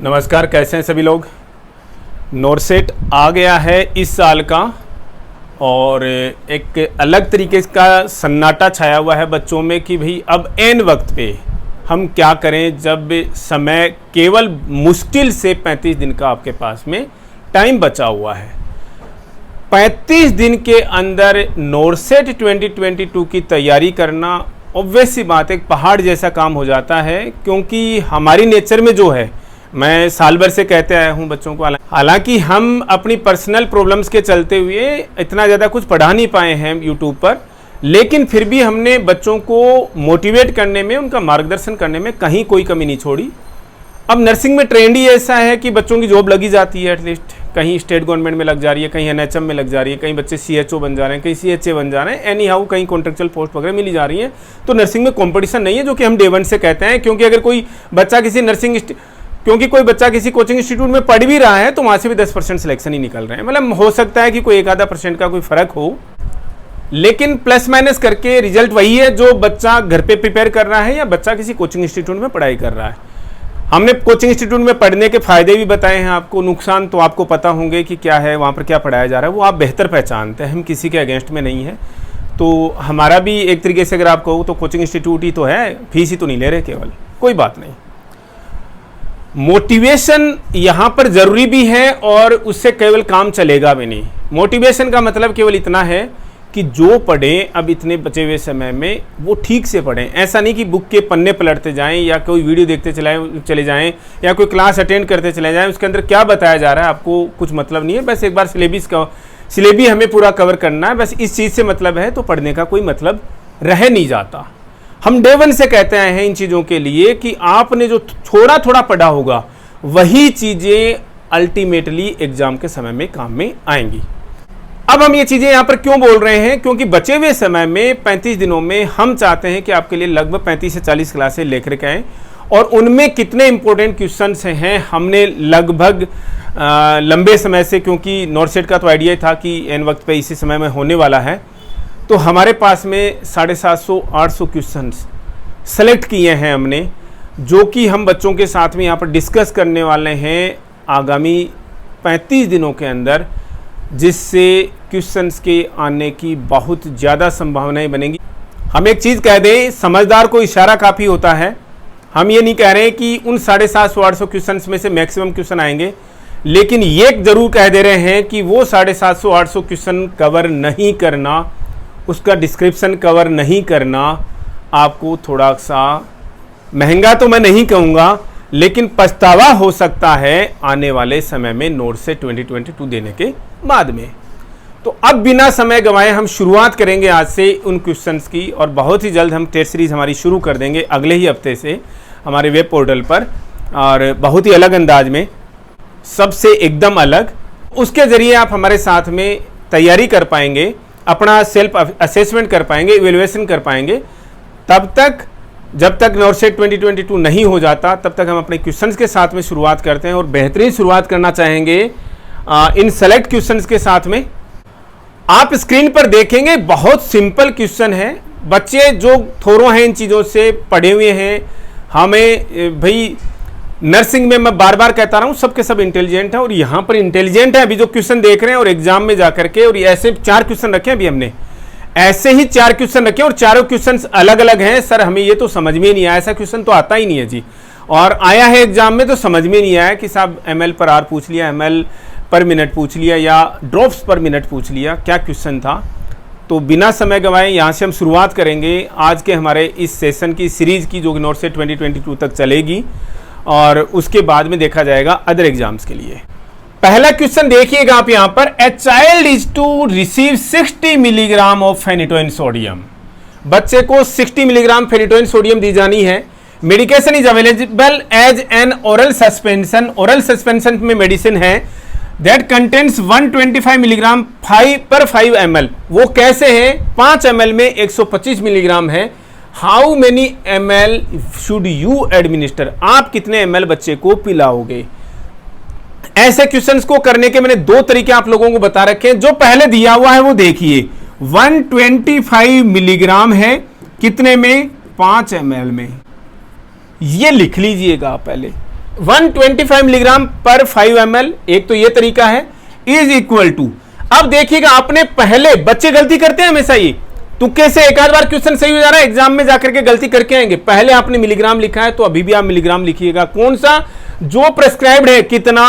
नमस्कार, कैसे हैं सभी लोग। नोरसेट आ गया है इस साल का और एक अलग तरीके का सन्नाटा छाया हुआ है बच्चों में कि भाई अब ऐन वक्त पे हम क्या करें जब समय केवल मुश्किल से 35 दिन का आपके पास में टाइम बचा हुआ है। 35 दिन के अंदर नोरसेट 2022 की तैयारी करना ऑब्वियस सी बात एक पहाड़ जैसा काम हो जाता है, क्योंकि हमारी नेचर में जो है, मैं साल भर से कहते आया हूँ बच्चों को, हालांकि हम अपनी पर्सनल प्रॉब्लम्स के चलते हुए इतना ज़्यादा कुछ पढ़ा नहीं पाए हैं यूट्यूब पर, लेकिन फिर भी हमने बच्चों को मोटिवेट करने में, उनका मार्गदर्शन करने में कहीं कोई कमी नहीं छोड़ी। अब नर्सिंग में ट्रेंड ही ऐसा है कि बच्चों की जॉब लगी जाती है, एटलीस्ट कहीं स्टेट गवर्नमेंट में लग जा रही है, कहीं एनएचएम में लग जा रही है, कहीं बच्चे सीएचओ बन जा रहे हैं, कहीं सीएचए बन जा रहे हैं, एनी हाउ कहीं कॉन्ट्रेक्चुअल पोस्ट वगैरह मिली जा रही है। तो नर्सिंग में कंपटीशन नहीं है, जो कि हम डे वन से कहते हैं, क्योंकि अगर कोई बच्चा किसी कोचिंग इंस्टीट्यूट में पढ़ भी रहा है तो वहाँ से भी 10% सिलेक्शन ही निकल रहे हैं। मतलब हो सकता है कि कोई 1-आधा% का कोई फर्क हो, लेकिन प्लस माइनस करके रिजल्ट वही है जो बच्चा घर पे प्रिपेयर कर रहा है या बच्चा किसी कोचिंग इंस्टीट्यूट में पढ़ाई कर रहा है। हमने कोचिंग इंस्टीट्यूट में पढ़ने के फायदे भी बताए हैं आपको, नुकसान तो आपको पता होंगे कि क्या है, वहाँ पर क्या पढ़ाया जा रहा है, वो आप बेहतर पहचानते हैं। हम किसी के अगेंस्ट में नहीं है। तो हमारा भी एक तरीके से अगर आप कहो तो कोचिंग इंस्टीट्यूट ही तो है, फीस ही तो नहीं ले रहे केवल, कोई बात नहीं। मोटिवेशन यहाँ पर ज़रूरी भी है और उससे केवल काम चलेगा भी नहीं। मोटिवेशन का मतलब केवल इतना है कि जो पढ़ें अब इतने बचे हुए समय में वो ठीक से पढ़ें। ऐसा नहीं कि बुक के पन्ने पलटते जाएं या कोई वीडियो देखते चले जाएं या कोई क्लास अटेंड करते चले जाएं, उसके अंदर क्या बताया जा रहा है आपको कुछ मतलब नहीं है। बस एक बार सिलेबस हमें पूरा कवर करना है, बस इस चीज़ से मतलब है, तो पढ़ने का कोई मतलब रह नहीं जाता। हम डे वन से कहते आए हैं इन चीज़ों के लिए कि आपने जो थोड़ा थोड़ा पढ़ा होगा वही चीज़ें अल्टीमेटली एग्जाम के समय में काम में आएंगी। अब हम ये चीज़ें यहाँ पर क्यों बोल रहे हैं, क्योंकि बचे हुए समय में 35 दिनों में हम चाहते हैं कि आपके लिए लगभग 35 से 40 क्लासें लेकर के आएँ, और उनमें कितने इंपॉर्टेंट क्वेश्चंस हैं हमने लगभग लंबे समय से, क्योंकि नोरसेट का तो आइडिया था कि एन वक्त पे इसी समय में होने वाला है, तो हमारे पास में 750-800 क्वेश्चंस सेलेक्ट किए हैं हमने, जो कि हम बच्चों के साथ में यहाँ पर डिस्कस करने वाले हैं आगामी 35 दिनों के अंदर, जिससे क्वेश्चंस के आने की बहुत ज़्यादा संभावनाएं बनेंगी। हम एक चीज़ कह दें, समझदार को इशारा काफ़ी होता है। हम ये नहीं कह रहे कि उन 750-800 क्वेश्चंस में से मैक्सिमम क्वेश्चन आएंगे, लेकिन ये जरूर कह दे रहे हैं कि वो 750-800 क्वेश्चन कवर नहीं करना, उसका डिस्क्रिप्शन कवर नहीं करना आपको थोड़ा सा महंगा तो मैं नहीं कहूँगा, लेकिन पछतावा हो सकता है आने वाले समय में नोरसेट 2022 देने के बाद में। तो अब बिना समय गंवाए हम शुरुआत करेंगे आज से उन क्वेश्चंस की, और बहुत ही जल्द हम टेस्ट सीरीज हमारी शुरू कर देंगे अगले ही हफ्ते से हमारे वेब पोर्टल पर, और बहुत ही अलग अंदाज में, सबसे एकदम अलग। उसके ज़रिए आप हमारे साथ में तैयारी कर पाएंगे, अपना सेल्फ असेसमेंट कर पाएंगे, इवेल्युएशन कर पाएंगे। तब तक, जब तक नोरसेट 2022 नहीं हो जाता, तब तक हम अपने क्वेश्चंस के साथ में शुरुआत करते हैं, और बेहतरीन शुरुआत करना चाहेंगे इन सेलेक्ट क्वेश्चंस के साथ में। आप स्क्रीन पर देखेंगे बहुत सिंपल क्वेश्चन है। बच्चे जो थोरों हैं इन चीज़ों से, पढ़े हुए हैं, हमें भाई नर्सिंग में मैं बार बार कहता रहा हूँ सबके सब इंटेलिजेंट है, और यहाँ पर इंटेलिजेंट है अभी जो क्वेश्चन देख रहे हैं, और एग्जाम में जाकर के, और ऐसे 4 क्वेश्चन रखे अभी हमने, ऐसे ही 4 क्वेश्चन रखे, और चारों क्वेश्चन अलग अलग हैं। सर हमें ये तो समझ में नहीं आया, ऐसा क्वेश्चन तो आता ही नहीं है जी, और आया है एग्जाम में तो समझ में नहीं आया कि साहब ml पर आर पूछ लिया, ml पर मिनट पूछ लिया, या ड्रॉप्स पर मिनट पूछ लिया, क्या क्वेश्चन था। तो बिना समय गंवाए यहाँ से हम शुरुआत करेंगे आज के हमारे इस सेशन की सीरीज की, जो कि नोरसेट 2022 तक चलेगी, और उसके बाद में देखा जाएगा अदर एग्जाम्स के लिए। पहला क्वेश्चन देखिएगा आप यहाँ पर, a child is to receive 60 milligram of phenytoin sodium. बच्चे को 60 मिलीग्राम फेनिटोइन सोडियम दी जानी है। Medication is available as an oral suspension. Oral suspension में मेडिसिन है दैट कंटेन्स 125 मिलीग्राम 5 ml। वो कैसे है, 5 ml में 125 मिलीग्राम है। How many ml should you administer, आप कितने ml बच्चे को पिलाओगे। ऐसे क्वेश्चंस को करने के मैंने 2 तरीके आप लोगों को बता रखे हैं। जो पहले दिया हुआ है वो देखिए, 125 मिलीग्राम है, कितने में, 5 ml में। ये लिख लीजिएगा पहले, 125 मिलीग्राम पर 5 ml, एक तो ये तरीका है, इज इक्वल टू, अब देखिएगा आपने पहले, बच्चे गलती करते हैं हमेशा, ये तुक्के से एक आध बार क्वेश्चन सही हो जा रहा है, एग्जाम में जाकर के गलती करके आएंगे। पहले आपने मिलीग्राम लिखा है तो अभी भी आप मिलीग्राम लिखिएगा, कौन सा जो प्रेस्क्राइब्ड है, कितना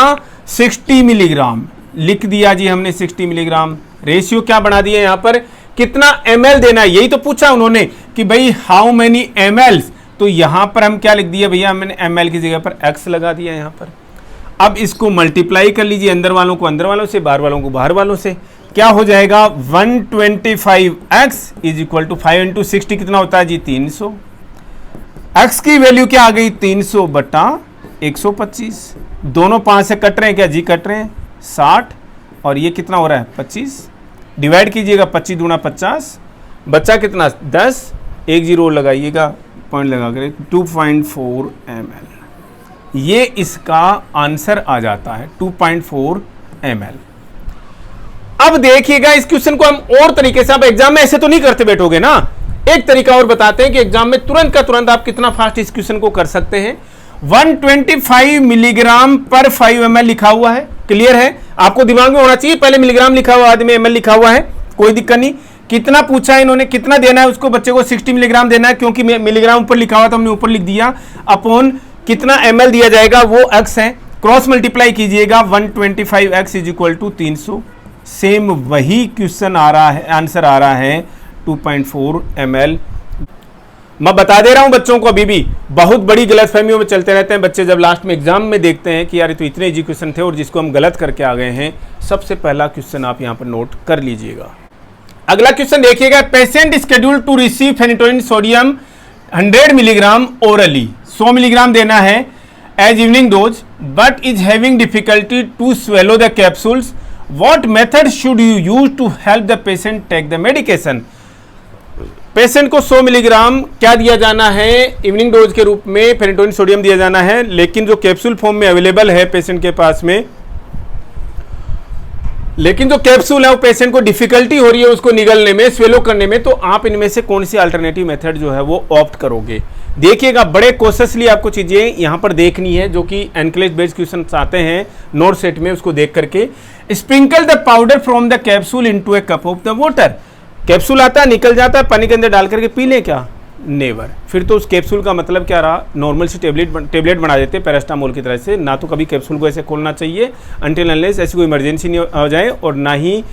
60 मिलीग्राम लिख दिया जी हमने, 60 मिलीग्राम। रेशियो क्या बना दिया यहां पर, कितना ml देना है, यही तो पूछा उन्होंने कि भाई हाउ मेनी ml, तो यहां पर हम क्या लिख दिया भैया, हमने ml की जगह पर x लगा दिया यहां पर। अब इसको मल्टीप्लाई कर लीजिए, अंदर वालों को अंदर वालों से, बाहर वालों को बाहर वालों से, क्या हो जाएगा 125x is equal to 5 into 60 कितना होता है जी 300। x की वैल्यू क्या आ गई 300 बटा 125, दोनों 5 से कट रहे हैं क्या जी, कट रहे हैं 60, और ये कितना हो रहा है 25, डिवाइड कीजिएगा 25 दूना 50, बच्चा कितना 10, एक जीरो लगाइएगा, पॉइंट लगा कर 2.4 ml, ये इसका आंसर आ जाता है 2.4 ml। अब देखिएगा इस क्वेश्चन को हम और तरीके से, आप एग्जाम में ऐसे तो नहीं करते बैठोगे ना, एक तरीका और बताते हैं कि एग्जाम में तुरंत का तुरंत आप कितना फास्ट इस क्वेश्चन को कर सकते हैं। 125 मिलीग्राम पर 5 ml लिखा हुआ है, क्लियर है, आपको दिमाग में होना चाहिए, पहले मिलीग्राम लिखा हुआ बाद में ml लिखा हुआ है, कोई दिक्कत नहीं। कितना पूछा है इन्होंने, कितना देना है उसको, बच्चे को 60 मिलीग्राम देना है, क्योंकि मिलीग्राम ऊपर लिखा हुआ था हमने ऊपर लिख दिया, अपॉन कितना ml दिया जाएगा वो x है, क्रॉस मल्टीप्लाई कीजिएगा 125x is equal to 300, same वही क्वेश्चन आ रहा है, आंसर आ रहा है 2.4 ml। मैं बता दे रहा हूं बच्चों को, अभी भी बहुत बड़ी गलतफहमियों में चलते रहते हैं बच्चे, जब लास्ट में एग्जाम में देखते हैं कि यार तो इतने इजी क्वेश्चन थे और जिसको हम गलत करके आ गए हैं। सबसे पहला क्वेश्चन आप यहां पर नोट कर लीजिएगा। अगला क्वेश्चन देखिएगा, patient scheduled to receive phenytoin sodium 100 milligram orally, 100 milligram देना है as evening dose, but is having difficulty to swallow the capsules, what method should you use to help the patient take the medication. Patient को 100 milligram क्या दिया जाना है, evening dose के रूप में फेनिटोइन सोडियम दिया जाना है, लेकिन जो कैप्सूल फॉर्म में अवेलेबल है पेशेंट के पास में, लेकिन जो कैप्सूल है वो पेशेंट को डिफिकल्टी हो रही है उसको निगलने में, स्वेलो करने में, तो आप इनमें से कौन सी अल्टरनेटिव मेथड जो है वो ऑप्ट करोगे। देखिएगा बड़े कॉशियसली आपको चीजें यहां पर देखनी है, जो कि एनक्लेज बेस्ड क्वेश्चन आते हैं नोट सेट में, उसको देख करके। Sprinkle the powder from the capsule into A cup of the water, capsule आता है निकल जाता है, पानी के अंदर डाल करके पी लें क्या, नेवर। फिर तो उस कैप्सूल का मतलब क्या रहा, नॉर्मल सी टेबलेट बना देते पैरास्टामोल की तरह से, ना तो कभी कैप्सूल को ऐसे खोलना चाहिए अनटिल अनलेस ऐसी कोई इमरजेंसी नहीं हो जाए, और ना ही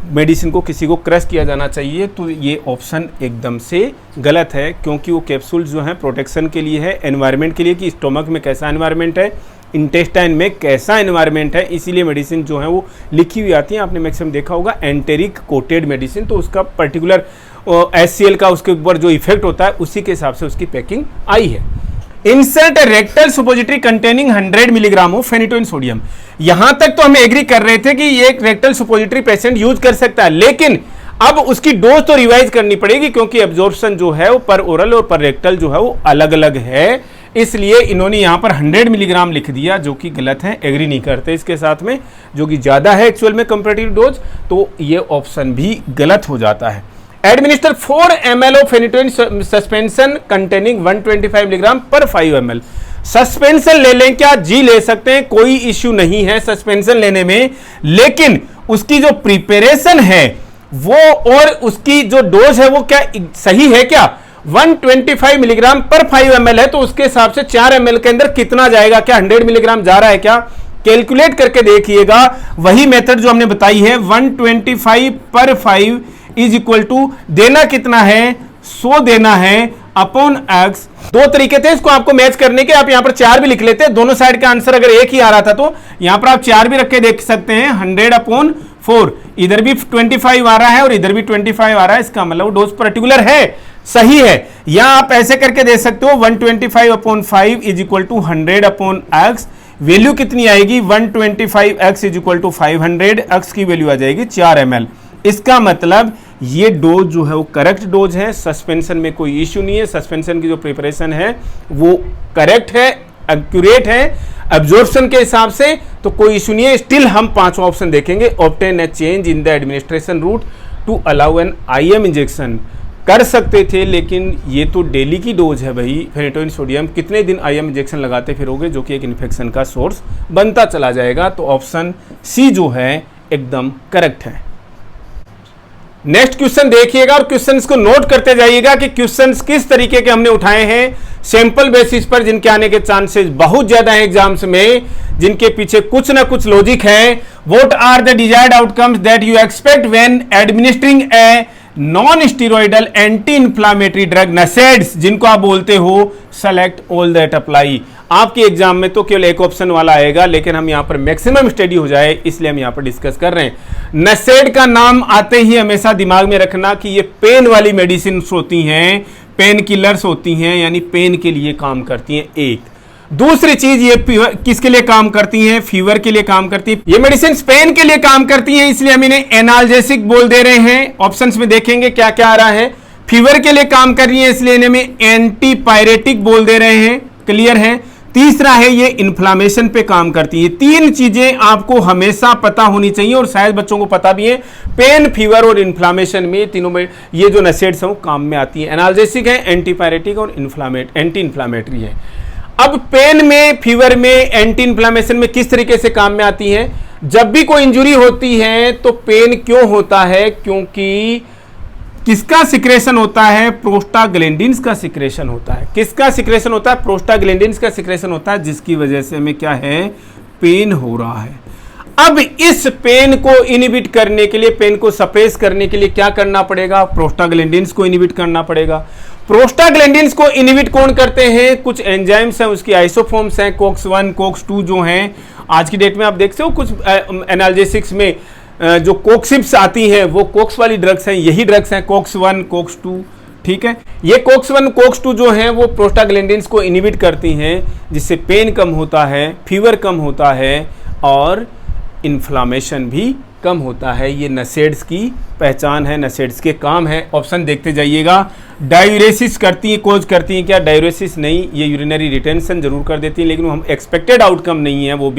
मेडिसिन को किसी को क्रश किया जाना चाहिए। तो ये ऑप्शन एकदम से गलत है, क्योंकि वो कैप्सूल जो है प्रोटेक्शन के लिए है, एनवायरनमेंट के लिए कि स्टोमक में कैसा एनवायरनमेंट है, इंटेस्टाइन में कैसा एनवायरनमेंट है, इसीलिए मेडिसिन जो है वो लिखी हुई आती है। आपने मैक्सिमम देखा होगा एंटेरिक कोटेड मेडिसिन, तो उसका पर्टिकुलर HCl का उसके ऊपर जो इफेक्ट होता है उसी के हिसाब से उसकी पैकिंग आई है। Insert a rectal suppository containing 100 milligram of phenytoin sodium, यहां तक तो हम एग्री कर रहे थे कि ये एक रेक्टल सुपोजिटरी पेशेंट यूज कर सकता है, लेकिन अब उसकी डोज तो रिवाइज करनी पड़ेगी, क्योंकि एब्जॉर्प्शन जो है वो पर ओरल और पर रेक्टल जो है वो अलग अलग है, इसलिए इन्होंने यहां पर 100 मिलीग्राम लिख दिया, जो कि गलत है, एग्री नहीं करते इसके साथ में, जो कि ज्यादा है एक्चुअल में कंपैरेटिव डोज, तो ये ऑप्शन भी गलत हो जाता है। Administer 4 ml of phenytoin suspension containing 125 milligram पर 5 ml, सस्पेंशन ले लें क्या जी, ले सकते हैं, कोई इश्यू नहीं है सस्पेंशन लेने में, लेकिन उसकी जो प्रिपरेशन है वो और उसकी जो डोज है वो क्या सही है क्या, 125 मिलीग्राम पर 5 ml है, तो उसके हिसाब से 4 ml के अंदर कितना जाएगा, क्या 100 मिलीग्राम जा रहा है क्या, कैलकुलेट करके देखिएगा। वही मेथड जो हमने बताई है, 125 पर 5 इज इक्वल टू देना कितना है 100 देना है अपॉन x। दो तरीके थे इसको आपको मैच करने के, आप यहां पर 4 भी लिख लेते, दोनों साइड का आंसर अगर एक ही आ रहा था तो यहां पर आप 4 भी रख के देख सकते हैं, 100 अपॉन 4, इधर भी 25 आ रहा है और इधर भी 25 आ रहा है, इसका मतलब डोज पर्टिकुलर है, सही है। या आप ऐसे करके दे सकते हो 125 upon 5 is equal to 100 upon x, value कितनी आएगी 125x is equal to 500, x की वैल्यू आ जाएगी 4 ml। इसका मतलब ये डोज जो है वो करेक्ट डोज है, सस्पेंशन में कोई इश्यू नहीं है, सस्पेंशन की जो प्रिपरेशन है वो करेक्ट है, एक्यूरेट है, एब्जॉर्प्शन के हिसाब से तो कोई इश्यू नहीं है। स्टिल हम 5वां ऑप्शन देखेंगे, obtain a change in the administration route to allow an IM injection कर सकते थे, लेकिन ये तो डेली की डोज है भाई फेनेटोइन सोडियम, कितने दिन आईएम इंजेक्शन लगाते फिरोगे, जो कि एक इन्फेक्शन का सोर्स बनता चला जाएगा। तो ऑप्शन सी जो है एकदम करेक्ट है। नेक्स्ट क्वेश्चन देखिएगा और क्वेश्चंस को नोट करते जाइएगा कि क्वेश्चंस किस तरीके के हमने उठाए हैं, सैंपल बेसिस पर, जिनके आने के चांसेस बहुत ज्यादा है एग्जाम्स में, जिनके पीछे कुछ ना कुछ लॉजिक है। What are the desired outcomes that you expect when administering a non steroidal anti inflammatory drug NSAIDs, जिनको आप बोलते हो सेलेक्ट ऑल दैट अप्लाई। आपके एग्जाम में तो केवल एक ऑप्शन वाला आएगा, लेकिन हम यहां पर मैक्सिमम स्टडी हो जाए इसलिए हम यहां पर डिस्कस कर रहे हैं। नसेड का नाम आते ही हमेशा दिमाग में रखना कि ये पेन वाली मेडिसिन होती हैं, पेन किलर्स होती हैं, यानी पेन के लिए काम करती हैं। एक दूसरी चीज, ये किसके लिए काम करती हैं, फीवर के लिए काम करती हैं। ये मेडिसिन पेन के लिए काम करती हैं, इसलिए हम इन्हें एनाल्जेसिक बोल दे रहे हैं। ऑप्शंस में देखेंगे क्या क्या आ रहा है। फीवर के लिए काम कर रही है, इसलिए इन्हें एंटीपायरेटिक बोल दे रहे हैं। क्लियर है। तीसरा है ये इन्फ्लामेशन पे काम करती है। तीन चीजें आपको हमेशा पता होनी चाहिए और शायद बच्चों को पता भी है। पेन, फीवर और इन्फ्लामेशन में, तीनों में ये जो नसेड्स हैं वो काम में आती है। एनाल्जेसिक है, एंटीपायरेटिक और एंटी इन्फ्लामेटरी है। अब पेन में, फीवर में, एंटी इन्फ्लामेशन में किस तरीके से काम में आती है। जब भी कोई इंजुरी होती है तो पेन क्यों होता है, क्योंकि किसका सिक्रेशन होता है, प्रोस्टाग्लैंडिन्स का सिक्रेशन होता है। किसका सिक्रेशन होता है, प्रोस्टाग्लैंडिन्स का सिक्रेशन होता है, जिसकी वजह से हमें क्या है, पेन हो रहा है। अब इस पेन को इनहिबिट करने के लिए, पेन को सप्रेस करने के लिए क्या करना पड़ेगा, प्रोस्टाग्लैंडिन्स को इनहिबिट करना पड़ेगा। प्रोस्टाग्लैंडिन्स को इनहिबिट कौन करते हैं, कुछ एंजाइम्स हैं, उसकी आइसोफॉर्म्स हैं, कोक्स 1, कोक्स 2 जो हैं। आज की डेट में आप देखते हो कुछ एनाल्जेसिक्स में जो कोक्सिप्स आती हैं वो कोक्स वाली ड्रग्स हैं, यही ड्रग्स हैं, कोक्स 1, कोक्स 2। ठीक है, ये कोक्स 1, कोक्स 2 जो हैं वो प्रोस्टाग्लैंडिन्स को इनहिबिट करती हैं, जिससे पेन कम होता है, फीवर कम होता है और इन्फ्लामेशन भी कम होता है। ये नसेड्स की पहचान है, नसेड्स के काम है। ऑप्शन देखते जाइएगा। डायूरेसिस करती है, कोज करती है क्या, डायूरेसिस नहीं, ये यूरिनरी रिटेंशन जरूर कर देती है, लेकिन हम एक्सपेक्टेड आउटकम नहीं है, वो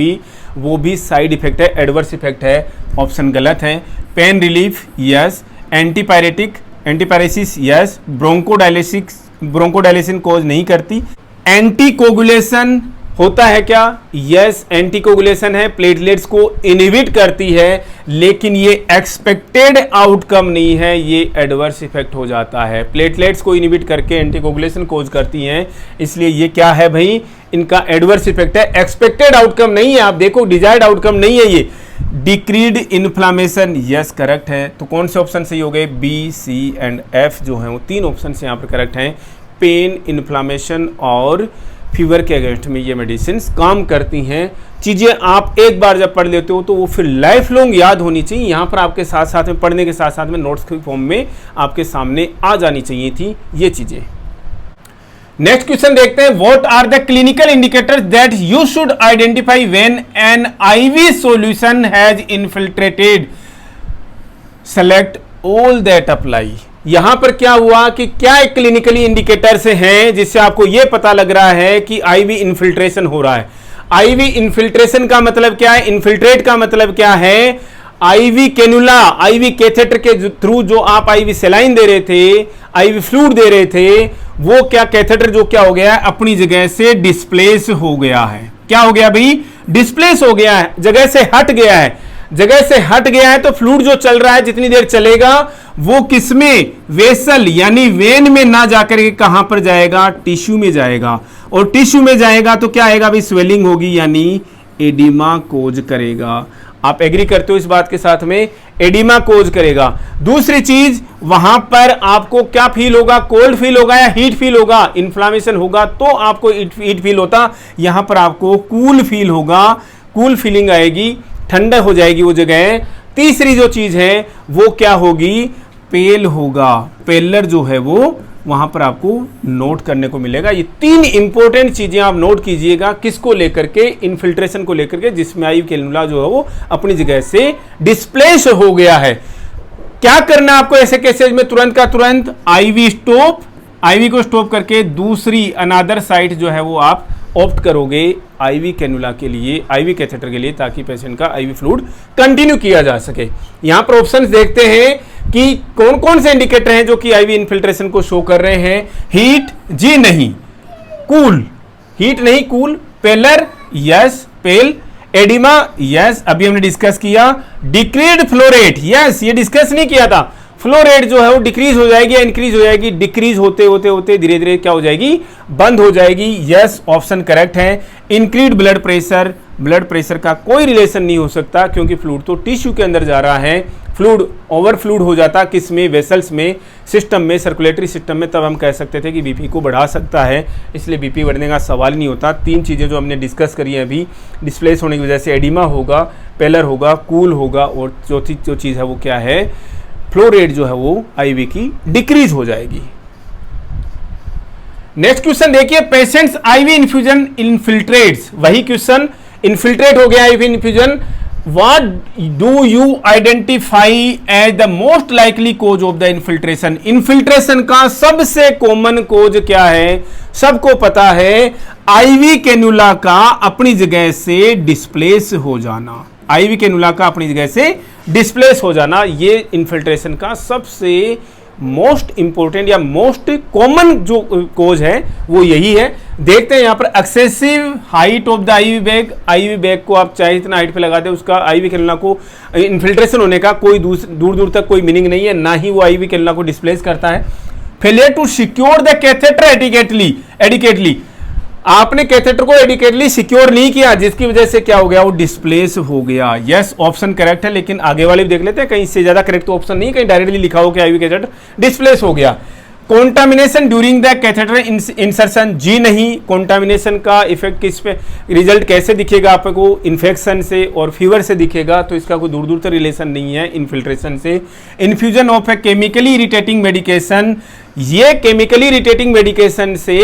भी साइड इफेक्ट है, एडवर्स इफेक्ट है। ऑप्शन गलत है। Pain relief yes, antipyretic, antipyresis yes, bronchodilation cause नहीं करती। एंटीकोगुलेशन होता है क्या, यस, एंटीकोगुलेशन है, प्लेटलेट्स को इनहिबिट करती है, लेकिन ये एक्सपेक्टेड आउटकम नहीं है, ये एडवर्स इफेक्ट हो जाता है। प्लेटलेट्स को इनहिबिट करके एंटीकोगुलेशन कोज करती हैं, इसलिए ये क्या है भाई, इनका एडवर्स इफेक्ट है, एक्सपेक्टेड आउटकम नहीं है। आप देखो डिजायर्ड आउटकम नहीं है ये। डिक्रीड इन्फ्लामेशन यस करेक्ट है। तो कौन से ऑप्शन सही हो गए, बी, सी एंड एफ जो हैं वो तीन ऑप्शन यहाँ पर करेक्ट हैं। पेन, इन्फ्लामेशन और फीवर के अगेंस्ट में ये मेडिसिन काम करती हैं। चीज़ें आप एक बार जब पढ़ लेते हो तो वो फिर लाइफ लॉन्ग याद होनी चाहिए। यहाँ पर आपके साथ साथ में पढ़ने के साथ साथ में नोट्स के फॉर्म में आपके सामने आ जानी चाहिए थी ये चीज़ें। नेक्स्ट क्वेश्चन देखते हैं। What are the clinical indicators that you should identify when an IV solution has infiltrated, select all that apply. यहां पर क्या हुआ कि क्या एक क्लिनिकली इंडिकेटर्स हैं जिससे आपको यह पता लग रहा है कि आईवी इन्फिल्ट्रेशन हो रहा है। आईवी इन्फिल्ट्रेशन का मतलब क्या है, इन्फिल्ट्रेट का मतलब क्या है, आईवी कैनुला, आईवी कैथेटर के थ्रू जो आप आईवी सेलाइन दे रहे थे, आईवी फ्लूइड दे रहे थे, वो क्या कैथेटर जो क्या हो गया है, अपनी जगह से डिस्प्लेस हो गया है। क्या हो गया भाई, डिस्प्लेस हो गया है, जगह से हट गया है। जगह से हट गया है तो फ्लूइड जो चल रहा है जितनी देर चलेगा वो किसमें, वेसल यानी वेन में ना जाकर के कहां पर जाएगा, टिश्यू में जाएगा। और टिश्यू में जाएगा तो क्या आएगा भाई, स्वेलिंग होगी यानी एडिमा कोज करेगा। आप एग्री करते हो इस बात के साथ में, एडिमा कोज करेगा। दूसरी चीज, वहां पर आपको क्या फील होगा, कोल्ड फील होगा या हीट फील होगा, इन्फ्लामेशन होगा तो आपको हीट फील होता, यहां पर आपको कूल फील होगा, कूल फीलिंग आएगी, ठंडा हो जाएगी वो जगह। तीसरी जो चीज है वो क्या होगी, पेल होगा, पेलर जो है वो वहां पर आपको नोट करने को मिलेगा। ये तीन इंपॉर्टेंट चीजें आप नोट कीजिएगा, किसको लेकर के, इन्फिल्ट्रेशन को लेकर के, जिसमें आईवी कैनुला जो है वो अपनी जगह से डिस्प्लेस हो गया है। क्या करना आपको ऐसे केसेज में, तुरंत का तुरंत आईवी स्टॉप, आईवी को स्टॉप करके दूसरी अनादर साइट जो है वो आप ऑप्ट करोगे आईवी कैनुला के लिए, आईवी कैथेटर के लिए, ताकि पेशेंट का आईवी फ्लूइड कंटिन्यू किया जा सके। यहां पर ऑप्शंस देखते हैं कि कौन कौन से इंडिकेटर हैं जो कि आईवी इन्फिल्ट्रेशन को शो कर रहे हैं। हीट, जी नहीं। कूल, हीट नहीं, कूल। पेलर, यस, पेल। एडिमा, यस, अभी हमने डिस्कस किया। डिक्रीड फ्लो रेट, यस, ये डिस्कस नहीं किया था। फ्लो रेट जो है वो डिक्रीज हो जाएगी या इंक्रीज हो जाएगी? डिक्रीज होते होते होते धीरे धीरे क्या हो जाएगी? बंद हो जाएगी। यस, ऑप्शन करेक्ट है। इंक्रीड ब्लड प्रेशर, ब्लड प्रेशर का कोई रिलेशन नहीं हो सकता, क्योंकि फ्लूइड तो टिश्यू के अंदर जा रहा है। फ्लूइड ओवर फ्लूइड हो जाता किस में? वेसल्स में, सिस्टम में, सर्कुलेटरी सिस्टम में, तब हम कह सकते थे कि बीपी को बढ़ा सकता है। इसलिए बीपी बढ़ने का सवाल नहीं होता। तीन चीज़ें जो हमने डिस्कस करी हैं अभी, डिस्प्लेस होने की वजह से एडिमा होगा, पेलर होगा, कूल होगा, और चौथी जो चीज़ है वो क्या है? फ्लो रेट जो है वो आईवी की डिक्रीज हो जाएगी। नेक्स्ट क्वेश्चन देखिए, पेशेंट्स आईवी इन्फ्यूजन इनफिल्ट्रेट्स, वही क्वेश्चन, इनफिल्ट्रेट हो गया IV infusion. What do you identify as the most likely cause of the infiltration? Infiltration का सबसे कॉमन कोज क्या है? सबको पता है, आईवी कैनुला का अपनी जगह से डिस्प्लेस हो जाना। आईवी कैनुला का अपनी जगह से डिस्प्लेस हो जाना, ये इन्फिल्ट्रेशन का सबसे मोस्ट इंपोर्टेंट या मोस्ट कॉमन जो कोज है वो यही है। देखते हैं यहाँ पर excessive height of the IV bag. IV bag को आप चाहे इतना हाइट पे लगा दें, उसका आईवी कैनुला को इन्फिल्ट्रेशन होने का कोई दूर दूर तक कोई मीनिंग नहीं है, ना ही वो आईवी कैनुला को डिस्प्लेस करता है। Failure to secure the catheter adequately, आपने कैथेटर को एडिकेटली सिक्योर नहीं किया, जिसकी वजह से क्या हो गया? वो डिस्प्लेस हो गया। यस, ऑप्शन करेक्ट है, लेकिन आगे वाले भी देख लेते हैं, कहीं इससे ज्यादा करेक्ट तो ऑप्शन नहीं, कहीं डायरेक्टली लिखा हो कि आईवी कैथेटर डिस्प्लेस हो गया। Contamination during the catheter insertion, जी नहीं। कॉन्टामिनेशन का इफेक्ट किस पे, रिजल्ट कैसे दिखेगा आपको? इन्फेक्शन से और फीवर से दिखेगा, तो इसका कोई दूर दूर तक रिलेशन नहीं है इन्फिल्ट्रेशन से। Infusion of A chemically irritating medication, ये केमिकली इरिटेटिंग मेडिकेशन से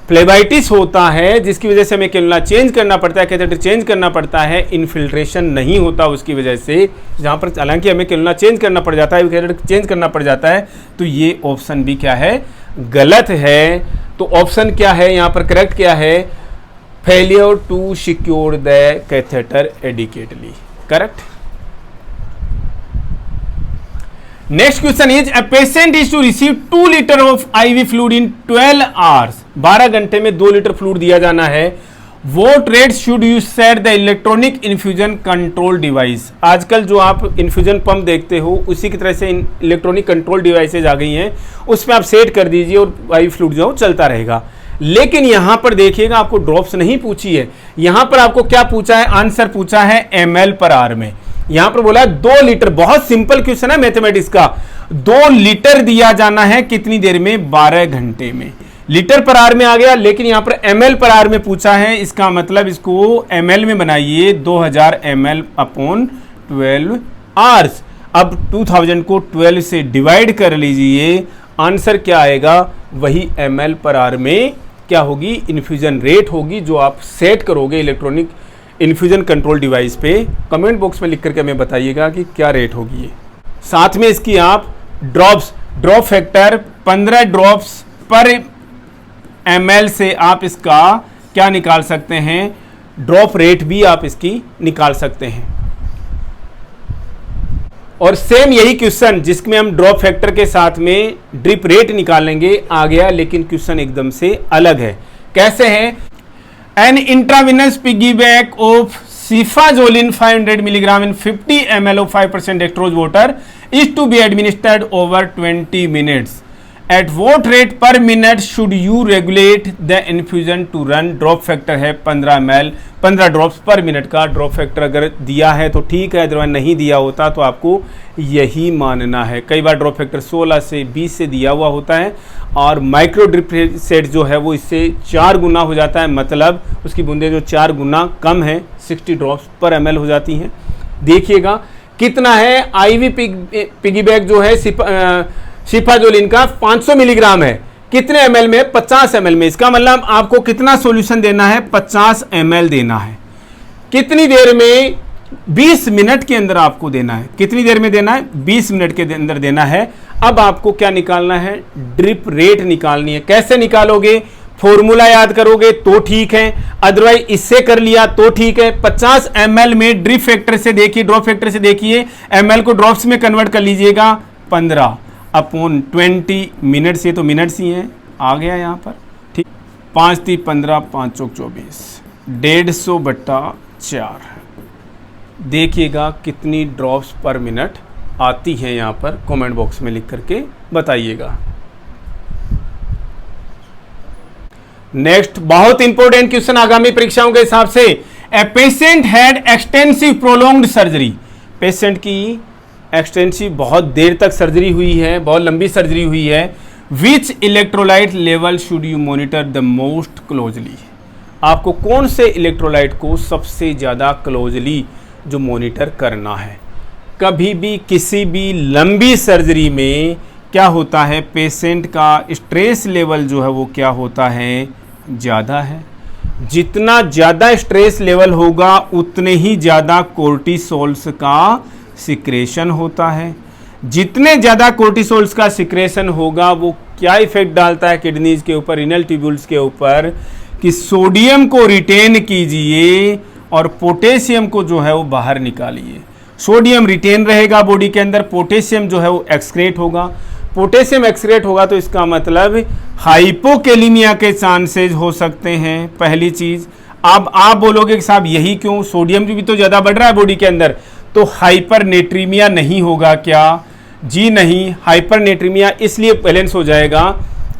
फ्लेबाइटिस होता है, जिसकी वजह से हमें कैनुला चेंज करना पड़ता है, कैथेटर चेंज करना पड़ता है। इन्फिल्ट्रेशन नहीं होता उसकी वजह से, जहां पर हालांकि हमें कैनुला चेंज करना पड़ जाता है, कैथेटर चेंज करना पड़ जाता है, तो ये ऑप्शन भी क्या है? गलत है। तो ऑप्शन क्या है यहाँ पर? करेक्ट क्या है? Failure to secure the catheter adequately, correct. Next question is, a patient is to receive 2 liter of IV fluid in 12 hours, 12 घंटे में 2 लीटर फ्लूइड दिया जाना है। What rate should you set the electronic infusion control device? आजकल जो आप infusion pump देखते हो, उसी की तरह से इलेक्ट्रॉनिक कंट्रोल डिवाइसेज आ गई हैं, उस पर आप सेट कर दीजिए और आईवी फ्लूइड जो चलता रहेगा। लेकिन यहां पर देखिएगा, आपको ड्रॉप्स नहीं पूछी है, यहां पर आपको क्या पूछा है? आंसर पूछा है ml पर आवर में। यहां पर बोला 2 लीटर, बहुत सिंपल क्वेश्चन है मैथमेटिक्स का। 2 लीटर दिया जाना है कितनी देर में? 12 घंटे में। लीटर पर आवर में आ गया, लेकिन यहां पर ml पर आवर में पूछा है, इसका मतलब इसको ml में बनाइए, 2000 ml अपॉन 12 आवर्स। अब 2000 को 12 से डिवाइड कर लीजिए, आंसर क्या आएगा? वही ml पर आवर में क्या होगी? इन्फ्यूजन रेट होगी, जो आप सेट करोगे इलेक्ट्रॉनिक इन्फ्यूजन कंट्रोल डिवाइस पे। कमेंट बॉक्स में लिख करके हमें बताइएगा कि क्या रेट होगी ये। साथ में इसकी आप drop factor 15 drops per ml से आप इसका क्या निकाल सकते हैं? ड्रॉप रेट भी आप इसकी निकाल सकते हैं। और सेम यही क्वेश्चन जिसमें हम ड्रॉप फैक्टर के साथ में ड्रिप रेट निकालेंगे आ गया, लेकिन क्वेश्चन एकदम से अलग है। कैसे है? An intravenous piggyback of cefazolin 500 mg in 50 ml of 5% dextrose water is to be administered over 20 minutes. At what rate per minute should you regulate the infusion to run? Drop factor है 15 ml, 15 drops per minute का drop factor अगर दिया है तो ठीक है, otherwise नहीं दिया होता तो आपको यही मानना है। कई बार ड्रॉप फैक्टर 16 से 20 से दिया हुआ होता है, और माइक्रो ड्रिप सेट जो है वो इससे 4 गुना हो जाता है, मतलब उसकी बूंदें जो 4 गुना कम है, 60 ड्रॉप्स पर ml हो जाती हैं। देखिएगा कितना है, आईवी पिगी बैग जो है सिफाजोलिन का 500 मिलीग्राम है, कितने ml में? 50 ml में। इसका मतलब आपको कितना सॉल्यूशन देना है? 50 ml देना है। कितनी देर में? 20 मिनट के अंदर आपको देना है। कितनी देर में देना है? 20 मिनट के अंदर देना है। अब आपको क्या निकालना है? ड्रिप रेट निकालनी है। कैसे निकालोगे? फॉर्मूला याद करोगे तो ठीक है, अदरवाइज इससे कर लिया तो ठीक है। 50 ml में ड्रिप फैक्टर से देखिए, ड्रॉप फैक्टर से देखिए, ml को ड्रॉप्स में कन्वर्ट कर लीजिएगा 15/20 मिनट्स, ये तो मिनट्स ही हैं, आ गया यहाँ पर ठीक। 5 × 15 5 × 24 150/4। देखिएगा कितनी ड्रॉप्स पर मिनट आती हैं, यहाँ पर कमेंट बॉक्स में लिख करके बताइएगा। नेक्स्ट बहुत इंपॉर्टेंट क्वेश्चन आगामी परीक्षाओं के हिसाब से, a patient had extensive prolonged surgery. Patient की एक्सटेंसिव बहुत देर तक सर्जरी हुई है, बहुत लंबी सर्जरी हुई है। Which electrolyte level should you monitor the most closely. आपको कौन से इलेक्ट्रोलाइट को सबसे ज़्यादा क्लोजली जो मॉनिटर करना है। कभी भी किसी भी लंबी सर्जरी में क्या होता है, पेशेंट का स्ट्रेस लेवल जो है वो क्या होता है, ज़्यादा है। जितना ज़्यादा स्ट्रेस लेवल होगा उतने ही ज़्यादा कोर्टिसोल्स का सिक्रेशन होता है। जितने ज़्यादा कोर्टिसोल्स का सिक्रेशन होगा वो क्या इफेक्ट डालता है किडनीज के ऊपर, रीनल ट्यूब्यूल्स के ऊपर, कि सोडियम को रिटेन कीजिए और पोटेशियम को जो है वो बाहर निकालिए। सोडियम रिटेन रहेगा बॉडी के अंदर, पोटेशियम जो है वो एक्सक्रेट होगा। पोटेशियम एक्सक्रेट होगा तो इसका मतलब हाइपोकेलिमिया के चांसेस हो सकते हैं, पहली चीज। अब आप बोलोगे कि साहब यही क्यों, सोडियम भी तो ज़्यादा बढ़ रहा है बॉडी के अंदर, तो हाइपरनेट्रीमिया नहीं होगा क्या? जी नहीं, हाइपरनेट्रीमिया इसलिए बैलेंस हो जाएगा,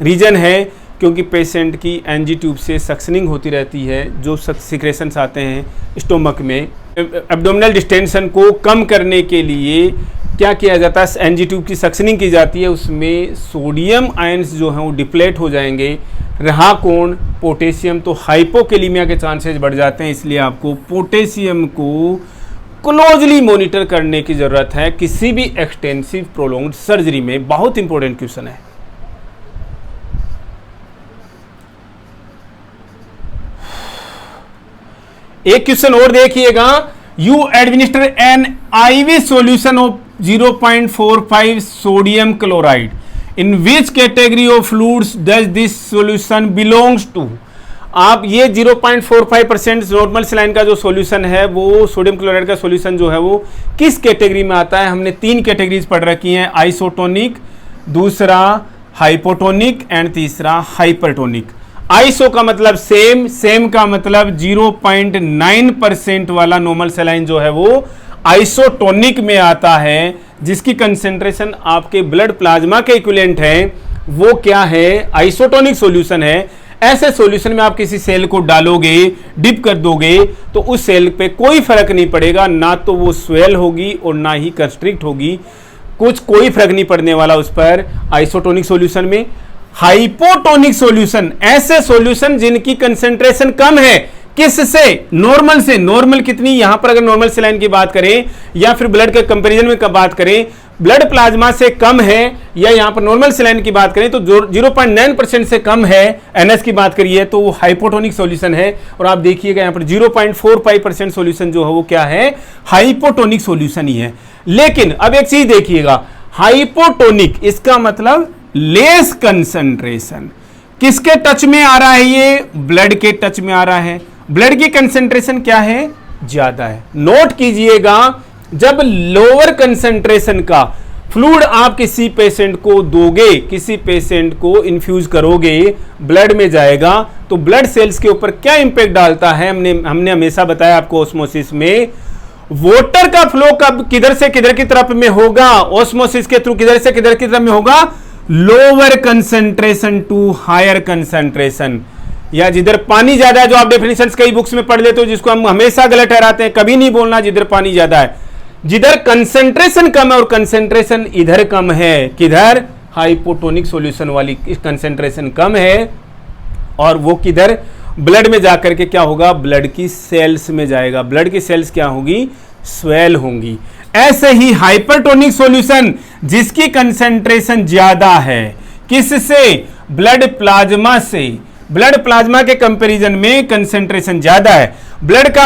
रीजन है क्योंकि पेशेंट की एनजी ट्यूब से सक्शनिंग होती रहती है, जो सिक्रेशंस आते हैं स्टोमक में। एब्डोमिनल डिस्टेंशन को कम करने के लिए क्या किया जाता है, एनजी ट्यूब की सक्शनिंग की जाती है, उसमें सोडियम आयंस जो हैं वो डिप्लेट हो जाएंगे। रहा कौन, पोटेशियम, तो हाइपोकेलिमिया के चांसेस बढ़ जाते हैं। इसलिए आपको पोटेशियम को क्लोजली मॉनिटर करने की ज़रूरत है किसी भी एक्सटेंसिव प्रोलॉन्ग्ड सर्जरी में। बहुत इंपॉर्टेंट क्वेश्चन है। एक क्वेश्चन और देखिएगा, you administer an IV solution of 0.45 sodium chloride, in which category of fluids does this solution belongs to. आप ये 0.45% नॉर्मल सलाइन का जो सॉल्यूशन है वो सोडियम क्लोराइड का सॉल्यूशन जो है वो किस कैटेगरी में आता है। हमने 3 कैटेगरीज पढ़ रखी हैं, आइसोटोनिक, दूसरा हाइपोटोनिक एंड तीसरा हाइपरटोनिक। आइसो का मतलब सेम, सेम का मतलब 0.9% वाला नॉर्मल सलाइन जो है वो आइसोटोनिक में आता है, जिसकी कंसेंट्रेशन आपके ब्लड प्लाज्मा के इक्विवेलेंट है। वो क्या है, आइसोटोनिक सॉल्यूशन है। ऐसे सॉल्यूशन में आप किसी सेल को डालोगे, डिप कर दोगे, तो उस सेल पे कोई फर्क नहीं पड़ेगा, ना तो वो स्वेल होगी और ना ही कंस्ट्रिक्ट होगी, कोई फर्क नहीं पड़ने वाला उस पर आइसोटोनिक सॉल्यूशन में। हाइपोटोनिक सॉल्यूशन, ऐसे सॉल्यूशन जिनकी कंसेंट्रेशन कम है, किससे, नॉर्मल से। नॉर्मल कितनी, यहां पर अगर नॉर्मल सलाइन की बात करें या फिर ब्लड के कंपैरिजन में बात करें, ब्लड प्लाज्मा से कम है, या यहां पर नॉर्मल सलाइन की बात करें तो 0.9% से कम है, NS की बात करिए तो वो हाइपोटोनिक सॉल्यूशन है। और आप देखिएगा यहां पर 0.45% सॉल्यूशन जो है वो क्या है, हाइपोटोनिक सॉल्यूशन ही है। लेकिन अब एक चीज देखिएगा, हाइपोटोनिक इसका मतलब लेस कंसंट्रेशन, किसके टच में आ रहा है, ये ब्लड के टच में आ रहा है। ब्लड की कंसंट्रेशन क्या है, ज्यादा है। नोट कीजिएगा, जब लोअर कंसंट्रेशन का फ्लूइड आप किसी पेशेंट को दोगे, किसी पेशेंट को इन्फ्यूज करोगे, ब्लड में जाएगा, तो ब्लड सेल्स के ऊपर क्या इंपैक्ट डालता है। हमने हमेशा बताया आपको, ऑस्मोसिस में वाटर का फ्लो कब किधर से किधर की तरफ में होगा, ऑस्मोसिस के थ्रू किधर से किधर की तरफ में होगा, lower concentration to higher concentration. या जिधर पानी ज्यादा है, जो आप डेफिनेशंस कई बुक्स में पढ़ लेते हो, जिसको हम हमेशा गलत ठहराते हैं, कभी नहीं बोलना जिधर पानी ज्यादा है। जिधर कंसंट्रेशन कम है और कंसंट्रेशन इधर कम है, किधर, हाइपोटोनिक सॉल्यूशन वाली कंसंट्रेशन कम है, और वो किधर, ब्लड में जाकर के क्या होगा, ब्लड की सेल्स में जाएगा। ब्लड की सेल्स क्या होगी, स्वेल होंगी। ऐसे ही हाइपरटोनिक सॉल्यूशन जिसकी कंसंट्रेशन ज्यादा है, किससे, ब्लड प्लाज्मा से। ब्लड प्लाज्मा के कंपैरिजन में कंसंट्रेशन ज्यादा है। ब्लड का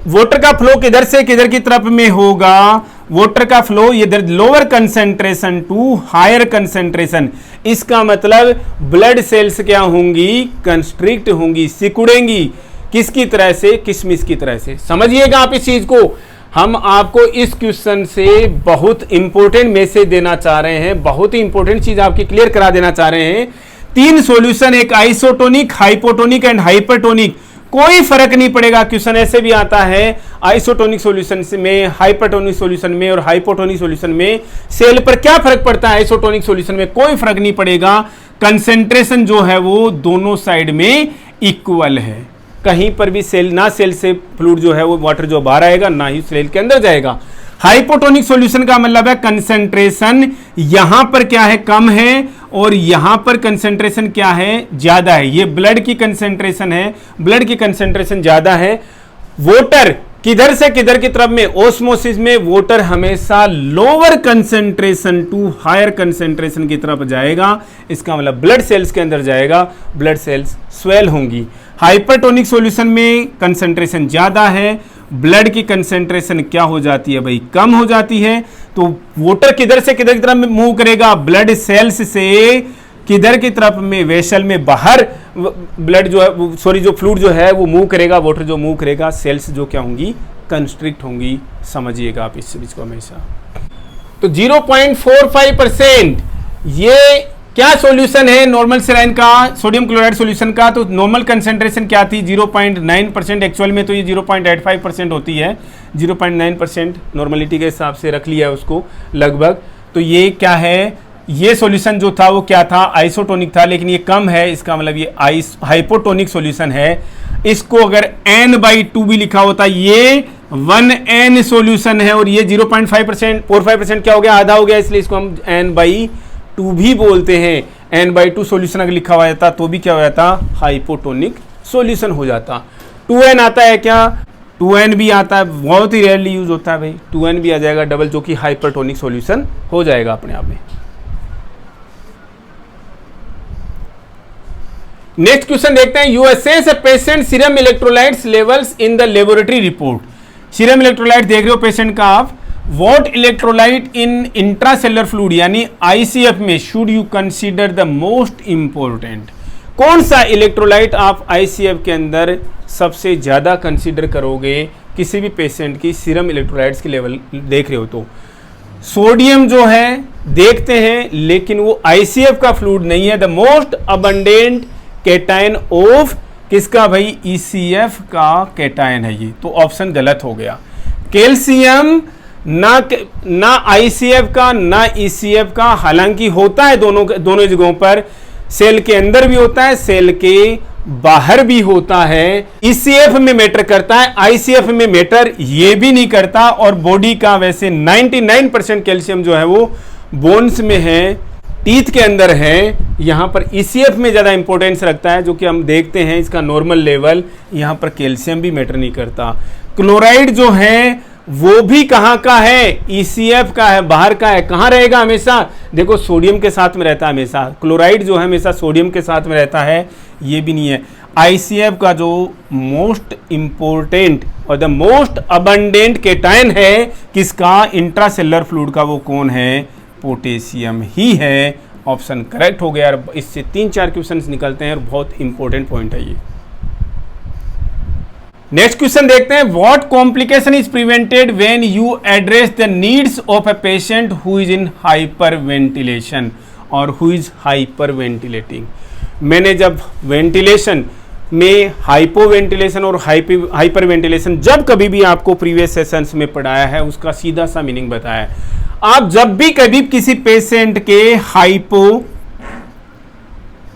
वाटर का फ्लो किधर से किधर की तरफ में होगा, वाटर का फ्लो, ये lower concentration to higher concentration, इसका मतलब ब्लड सेल्स क्या होंगी, कंस्ट्रिक्ट होंगी, सिकुड़ेंगी, किसकी तरह से, किशमिश की तरह से। समझिएगा आप इस चीज को। हम आपको इस क्वेश्चन से बहुत इंपॉर्टेंट मैसेज देना चाह रहे हैं, बहुत ही इंपॉर्टेंट चीज आपकी क्लियर करा देना चाह रहे हैं। 3 सॉल्यूशन, एक आइसोटोनिक, हाइपोटोनिक एंड हाइपरटोनिक, कोई फर्क नहीं पड़ेगा। क्वेश्चन ऐसे भी आता है आइसोटोनिक सॉल्यूशन में, हाइपरटोनिक सॉल्यूशन में और हाइपोटोनिक सॉल्यूशन में सेल पर क्या फर्क पड़ता है। आइसोटोनिक सॉल्यूशन में कोई फर्क नहीं पड़ेगा, कंसेंट्रेशन जो है वो दोनों साइड में इक्वल है। कहीं पर भी सेल ना, सेल से फ्लूइड जो है वो वाटर जो बाहर आएगा, ना ही सेल के अंदर जाएगा। हाइपोटोनिक सॉल्यूशन का मतलब है कंसेंट्रेशन यहां पर क्या है, कम है, और यहां पर कंसेंट्रेशन क्या है, ज्यादा है। ये ब्लड की कंसेंट्रेशन है, ब्लड की कंसेंट्रेशन ज्यादा है। वाटर किधर से किधर की तरफ में, ओस्मोसिस में वाटर हमेशा lower concentration to higher concentration की तरफ जाएगा, इसका मतलब ब्लड सेल्स के अंदर जाएगा, ब्लड सेल्स स्वेल होंगी। हाइपरटोनिक सॉल्यूशन में कंसेंट्रेशन ज्यादा है, ब्लड की कंसेंट्रेशन क्या हो जाती है भाई, कम हो जाती है। तो वाटर किधर से किधर की तरफ में मूव करेगा, ब्लड सेल्स से किधर की तरफ में, वेसल में बाहर ब्लड जो है, सॉरी जो फ्लूइड जो है वो मूव करेगा, वाटर जो मूव करेगा, सेल्स जो क्या होंगी, कंस्ट्रिक्ट होंगी। समझिएगा आप इस चीज को हमेशा। तो 0.45% ये क्या सॉल्यूशन है नॉर्मल सेलाइन का, सोडियम क्लोराइड सॉल्यूशन का। तो नॉर्मल कंसेंट्रेशन क्या थी, 0.9%, एक्चुअल में तो ये 0.85% होती है, 0.9% नॉर्मलिटी के हिसाब से रख लिया है उसको लगभग। तो ये क्या है, ये सॉल्यूशन जो था वो क्या था, आइसोटोनिक था, लेकिन ये कम है, इसका मतलब ये हाइपोटोनिक सॉल्यूशन है। इसको अगर n/2 भी लिखा होता, ये 1n सॉल्यूशन है, और ये 0.5%, 45% क्या हो गया, आधा हो गया, इसलिए इसको हम n/2 भी बोलते हैं। n/2 सॉल्यूशन अगर लिखा हुआ जाता तो भी क्या हो जाता, हाइपोटोनिक सॉल्यूशन हो जाता। 2n आता है क्या, 2n भी आता है, बहुत ही रेयरली यूज होता है भाई, 2n भी आ जाएगा डबल, जो कि हाइपरटोनिक सॉल्यूशन हो जाएगा अपने आप में। नेक्स्ट क्वेश्चन देखते हैं, you assess a patient serum electrolytes levels in the laboratory report. Serum electrolyte देख रहे हो पेशेंट का आप, what electrolyte in intracellular fluid यानी आईसीएफ में should you consider the most important. कौन सा इलेक्ट्रोलाइट आप आईसीएफ के अंदर सबसे ज्यादा कंसीडर करोगे किसी भी पेशेंट की सीरम इलेक्ट्रोलाइट्स की लेवल देख रहे हो तो। सोडियम जो है देखते हैं, लेकिन वो आईसीएफ का फ्लूइड नहीं है। The most abundant cation of किसका भाई, ईसीएफ का कैटायन है ये, तो ऑप्शन गलत हो गया। कैल्शियम ना आईसीएफ का ना ईसीएफ का, हालांकि होता है दोनों जगहों पर, सेल के अंदर भी होता है, सेल के बाहर भी होता है। ईसीएफ में मैटर करता है, आईसीएफ में मैटर ये भी नहीं करता। और बॉडी का वैसे 99% कैल्शियम जो है वो बोन्स में है, टीथ के अंदर है। यहां पर ईसीएफ में ज्यादा इंपॉर्टेंस रखता है, जो कि हम देखते हैं इसका नॉर्मल लेवल। यहां पर कैल्शियम भी मैटर नहीं करता। क्लोराइड जो है वो भी कहां का है, ईसीएफ का है, बाहर का है। कहां रहेगा हमेशा, देखो सोडियम के साथ में रहता है हमेशा, क्लोराइड जो है हमेशा सोडियम के साथ में रहता है, ये भी नहीं है। आईसीएफ का जो मोस्ट इंपॉर्टेंट और द मोस्ट अबंडेंट कैटायन है किसका, इंट्रासेलुलर फ्लूइड का, वो कौन है, पोटेशियम ही है। ऑप्शन करेक्ट हो गया। इससे 3-4 क्वेश्चंस निकलते हैं और बहुत इंपॉर्टेंट पॉइंट है ये। नेक्स्ट क्वेश्चन देखते हैं, what complication is prevented when you address the needs of a patient who is in hyper ventilation और हु इज हाइपर वेंटिलेटिंग। मैंने जब वेंटिलेशन में हाइपो वेंटिलेशन और हाइपर वेंटिलेशन जब कभी भी आपको प्रीवियस सेशंस में पढ़ाया है, उसका सीधा सा मीनिंग बताया है। आप जब भी कभी किसी पेशेंट के हाइपो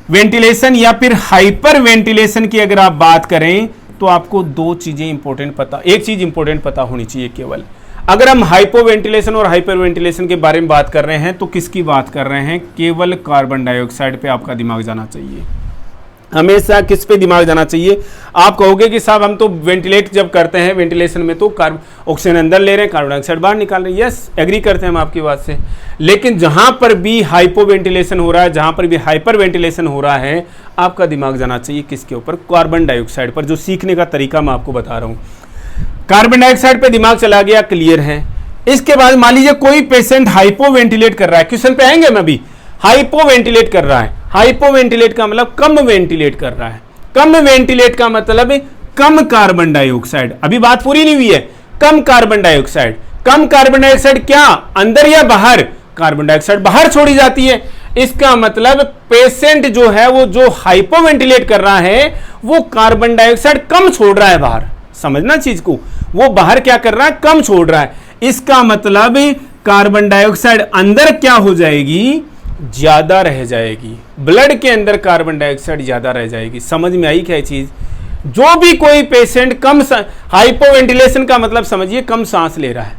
वेंटिलेशन या फिर हाइपर वेंटिलेशन की अगर आप बात करें, तो आपको दो चीजें इंपॉर्टेंट पता, एक चीज इंपॉर्टेंट पता होनी चाहिए केवल। अगर हम हाइपो वेंटिलेशन और हाइपर वेंटिलेशन के बारे में बात कर रहे हैं, तो किसकी बात कर रहे हैं, केवल कार्बन डाइऑक्साइड पे आपका दिमाग जाना चाहिए। हमेशा किस पे दिमाग जाना चाहिए। आप कहोगे कि साहब हम तो वेंटिलेट जब करते हैं वेंटिलेशन में तो ऑक्सीजन अंदर ले रहे हैं, कार्बन डाइऑक्साइड बाहर निकाल रहे हैं। यस, एग्री करते हैं हम आपकी बात से। लेकिन जहां पर भी हाइपो वेंटिलेशन हो रहा है, जहां पर भी हाइपर वेंटिलेशन हो रहा है, आपका दिमाग जाना चाहिए किसके ऊपर, कार्बन डाइऑक्साइड पर। जो सीखने का तरीका मैं आपको बता रहा हूं, कार्बन डाइऑक्साइड पे दिमाग चला गया, क्लियर है। इसके बाद मान लीजिए कोई पेशेंट हाइपोवेंटिलेट कर रहा है, क्वेश्चन पे आएंगे हम अभी। हाइपोवेंटिलेट कर रहा है, हाइपोवेंटिलेट का मतलब कम वेंटिलेट कर रहा है। कम वेंटिलेट का मतलब कम कार्बन डाइऑक्साइड, अभी बात पूरी नहीं हुई है। कम कार्बन डाइऑक्साइड, कम कार्बन डाइऑक्साइड क्या अंदर या बाहर? कार्बन डाइऑक्साइड बाहर छोड़ी जाती है। इसका मतलब पेशेंट जो है वो जो हाइपोवेंटिलेट कर रहा है वो कार्बन डाइऑक्साइड कम छोड़ रहा है बाहर। समझना चीज को, वो बाहर क्या कर रहा है? कम छोड़ रहा है। इसका मतलब कार्बन डाइऑक्साइड अंदर क्या हो जाएगी? ज्यादा रह जाएगी। ब्लड के अंदर कार्बन डाइऑक्साइड ज्यादा रह जाएगी। समझ में आई क्या चीज? जो भी कोई पेशेंट कम हाइपोवेंटिलेशन का मतलब समझिए कम सांस ले रहा है,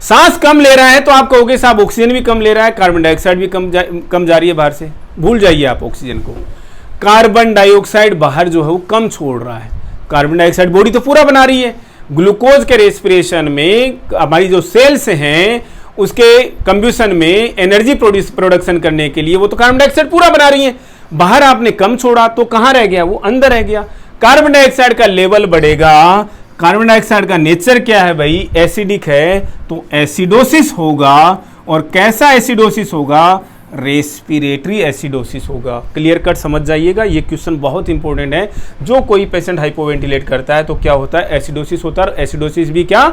सांस कम ले रहा है तो आप कहोगे साहब ऑक्सीजन भी कम ले रहा है, कार्बन डाइऑक्साइड भी कम जा रही है बाहर से। भूल जाइए आप ऑक्सीजन को। कार्बन डाइऑक्साइड बाहर जो है वो कम छोड़ रहा है, कार्बन डाइऑक्साइड बॉडी तो पूरा बना रही है। ग्लूकोज के रेस्पिरेशन में हमारी जो सेल्स हैं उसके कंब्यूशन में एनर्जी प्रोडक्शन करने के लिए वो तो कार्बन डाइऑक्साइड पूरा बना रही है। बाहर आपने कम छोड़ा तो कहां रह गया? वो अंदर रह गया। कार्बन डाइऑक्साइड का लेवल बढ़ेगा। कार्बन डाइऑक्साइड का नेचर क्या है भाई? एसिडिक है, तो एसिडोसिस होगा। और कैसा एसिडोसिस होगा? रेस्पिरेटरी एसिडोसिस होगा। क्लियर कट समझ जाइएगा, ये क्वेश्चन बहुत इंपॉर्टेंट है। जो कोई पेशेंट हाइपोवेंटिलेट करता है तो क्या होता है? एसिडोसिस होता है। एसिडोसिस भी क्या?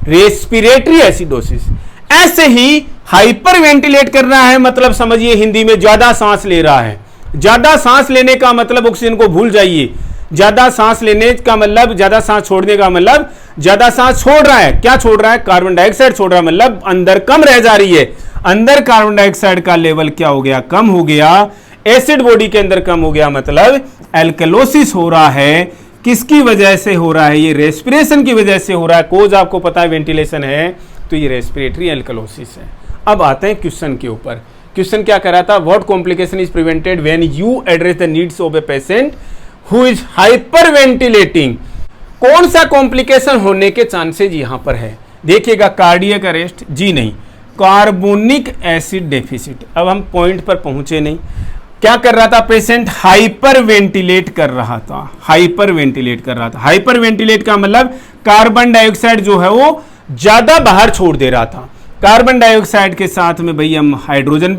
Respiratory acidosis. ऐसे ही हाइपर वेंटिलेट कर रहा है मतलब समझिए हिंदी में ज्यादा सांस ले रहा है। ज्यादा सांस लेने का मतलब ऑक्सीजन को भूल जाइए। ज्यादा सांस लेने का मतलब, ज्यादा सांस छोड़ने का मतलब ज्यादा सांस छोड़ रहा है। क्या छोड़ रहा है? कार्बन डाइऑक्साइड छोड़ रहा है, मतलब अंदर कम रह जा रही है। अंदर कार्बन डाइऑक्साइड का लेवल क्या हो गया? कम हो गया। एसिड बॉडी के अंदर कम हो गया, मतलब एल्कलोसिस हो रहा है। किसकी वजह से हो रहा है? ये रेस्पिरेशन की वजह से हो रहा है। कोज आपको पता है वेंटिलेशन है, तो ये रेस्पिरेटरी एल्कलोसिस है। अब आते हैं क्वेश्चन के ऊपर। क्वेश्चन क्या कर रहा था? What complication is prevented when you address the needs of a patient who is hyperventilating? कौन सा कॉम्प्लिकेशन होने के चांसेज यहां पर है? देखिएगा, कार्डियक अरेस्ट जी नहीं, कार्बोनिक एसिड डेफिसिट। अब हम पॉइंट पर पहुंचे नहीं। क्या कर रहा था? पेशेंट हाइपर वेंटिलेट कर रहा था। हाइपर वेंटिलेट कर रहा था। हाइपर वेंटिलेट का मतलब कार्बन डाइऑक्साइड जो है वो ज्यादा बाहर छोड़ दे रहा था। कार्बन डाइऑक्साइड के साथ में भाई हम हाइड्रोजन,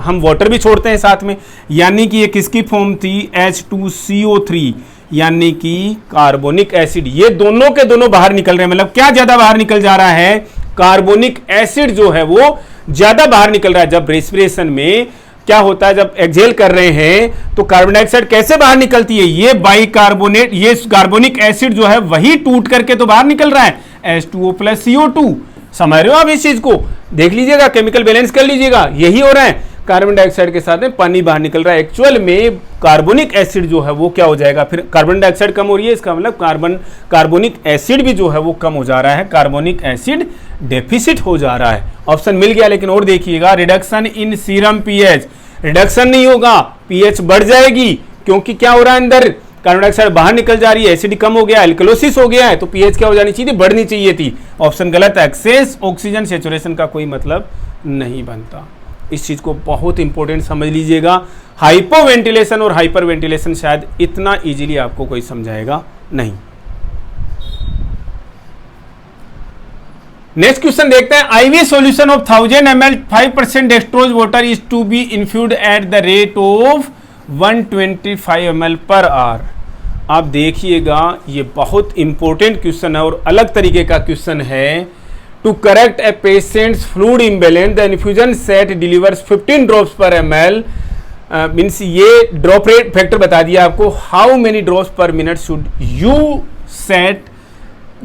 हम वाटर भी छोड़ते हैं साथ में, यानी कि ये किसकी फॉर्म थी? H2CO3, यानी कि कार्बोनिक एसिड। ये दोनों के दोनों बाहर निकल रहे हैं। मतलब क्या ज्यादा बाहर निकल जा रहा है? कार्बोनिक एसिड जो है वो ज्यादा बाहर निकल रहा है। जब रेस्पिरेशन में क्या होता है? जब एक्सहेल कर रहे हैं तो कार्बन डाइऑक्साइड कैसे बाहर निकलती है? ये बाइकार्बोनेट, ये कार्बोनिक एसिड जो है वही टूट करके तो बाहर निकल रहा है, H2O + CO2। समझ रहे हो आप इस चीज को? देख लीजिएगा, केमिकल बैलेंस कर लीजिएगा, यही हो रहा है। कार्बन डाइऑक्साइड के साथ में पानी बाहर निकल रहा है। एक्चुअल में कार्बोनिक एसिड जो है वो क्या हो जाएगा? फिर कार्बन डाइऑक्साइड कम हो रही है, इसका मतलब कार्बोनिक एसिड भी जो है वो कम हो जा रहा है। कार्बोनिक एसिड डेफिसिट हो जा रहा है। ऑप्शन मिल गया, लेकिन और देखिएगा, reduction in serum pH. Reduction नहीं होगा, पीएच बढ़ जाएगी, क्योंकि क्या हो रहा है? अंदर कार्बन डाइऑक्साइड बाहर निकल जा रही है, एसिड कम हो गया, एल्कलोसिस हो गया है, तो पीएच क्या हो जानी चाहिए? बढ़नी चाहिए थी। ऑप्शन गलत है। एक्सेस ऑक्सीजन सैचुरेशन का कोई मतलब नहीं बनता। इस चीज को बहुत इंपॉर्टेंट समझ लीजिएगा। हाइपोवेंटिलेशन और हाइपर वेंटिलेशन शायद इतना इजीली आपको कोई समझाएगा नहीं। नेक्स्ट क्वेश्चन देखते हैं। IV solution of 1000 ml 5% dextrose water is to be infused at the rate of 125 ml per hour. आप देखिएगा, ये बहुत इंपॉर्टेंट क्वेश्चन है और अलग तरीके का क्वेश्चन है। To correct a patient's fluid imbalance the infusion set delivers 15 drops per ml। Means ये ड्रॉप रेट फैक्टर बता दिया आपको। How many drops per minute should you set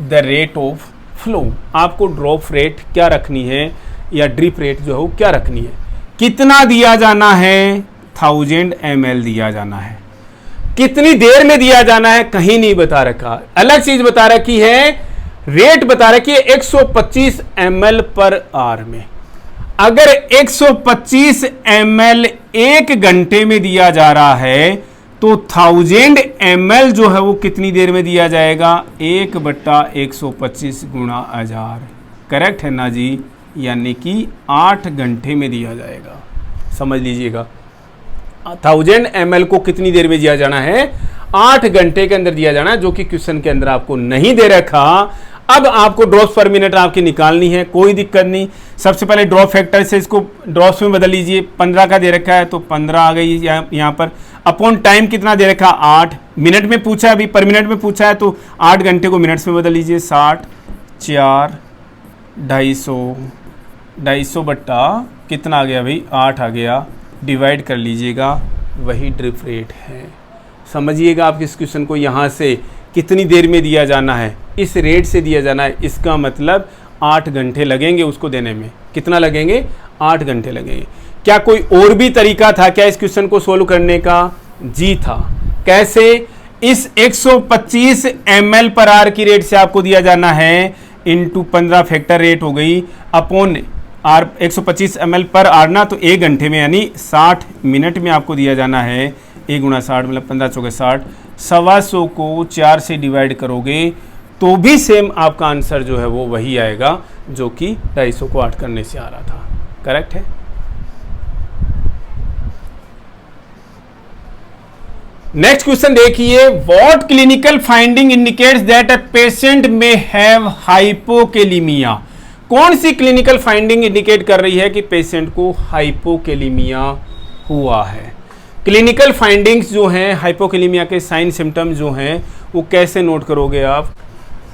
the rate of flow? आपको ड्रॉप रेट क्या रखनी है या drip rate जो है वो क्या रखनी है? कितना दिया जाना है? 1000 ml दिया जाना है। कितनी देर में दिया जाना है? कहीं नहीं बता रखा। अलग चीज बता रखी है, रेट बता रखी है 125 ml पर आवर में। अगर 125 ml 1 घंटे में दिया जा रहा है तो 1000 ml जो है वो कितनी देर में दिया जाएगा? 1/125 गुणा 1000। करेक्ट है ना जी? यानी कि 8 घंटे में दिया जाएगा। समझ लीजिएगा, 1000 ml को कितनी देर में दिया जाना है? 8 घंटे के अंदर दिया जाना है, जो कि क्वेश्चन के अंदर आपको नहीं दे रखा। अब आपको ड्रॉप्स पर मिनट आपकी निकालनी है, कोई दिक्कत नहीं। सबसे पहले ड्रॉप फैक्टर से इसको ड्रॉप्स में बदल लीजिए। 15 का दे रखा है तो 15 आ गई यहाँ पर। अपॉन टाइम कितना दे रखा है 8 मिनट में पूछा है, अभी पर मिनट में पूछा है तो 8 घंटे को मिनट्स में बदल लीजिए। 60 4 250 बट्टा कितना आ गया भाई 8 आ गया, डिवाइड कर लीजिएगा, वही ड्रिप रेट है। समझिएगा आप इस क्वेश्चन को, यहाँ से कितनी देर में दिया जाना है, इस रेट से दिया जाना है, इसका मतलब 8 घंटे लगेंगे उसको देने में। कितना लगेंगे 8 घंटे लगेंगे। क्या कोई और भी तरीका था क्या इस क्वेश्चन को सोल्व करने का? जी था। कैसे? इस 125 ml पर आर की रेट से आपको दिया जाना है इंटू 15 फैक्टर रेट हो गई अपॉन आर 125 ml पर आर ना, तो 1 घंटे में यानी 60 मिनट में आपको दिया जाना है। 1 गुणा 60 मतलब 15 चौके 60, 125 को 4 से डिवाइड करोगे तो भी सेम आपका आंसर जो है वो वही आएगा जो कि 250 को 8 करने से आ रहा था। करेक्ट है। नेक्स्ट क्वेश्चन देखिए, what clinical finding indicates that a patient में हैव हाइपोकेलिमिया। कौन सी क्लिनिकल फाइंडिंग इंडिकेट कर रही है कि पेशेंट को हाइपोकेलिमिया हुआ है? क्लिनिकल फाइंडिंग्स जो हैं हाइपोकेलिमिया के साइन सिम्टम्स जो हैं वो कैसे नोट करोगे आप?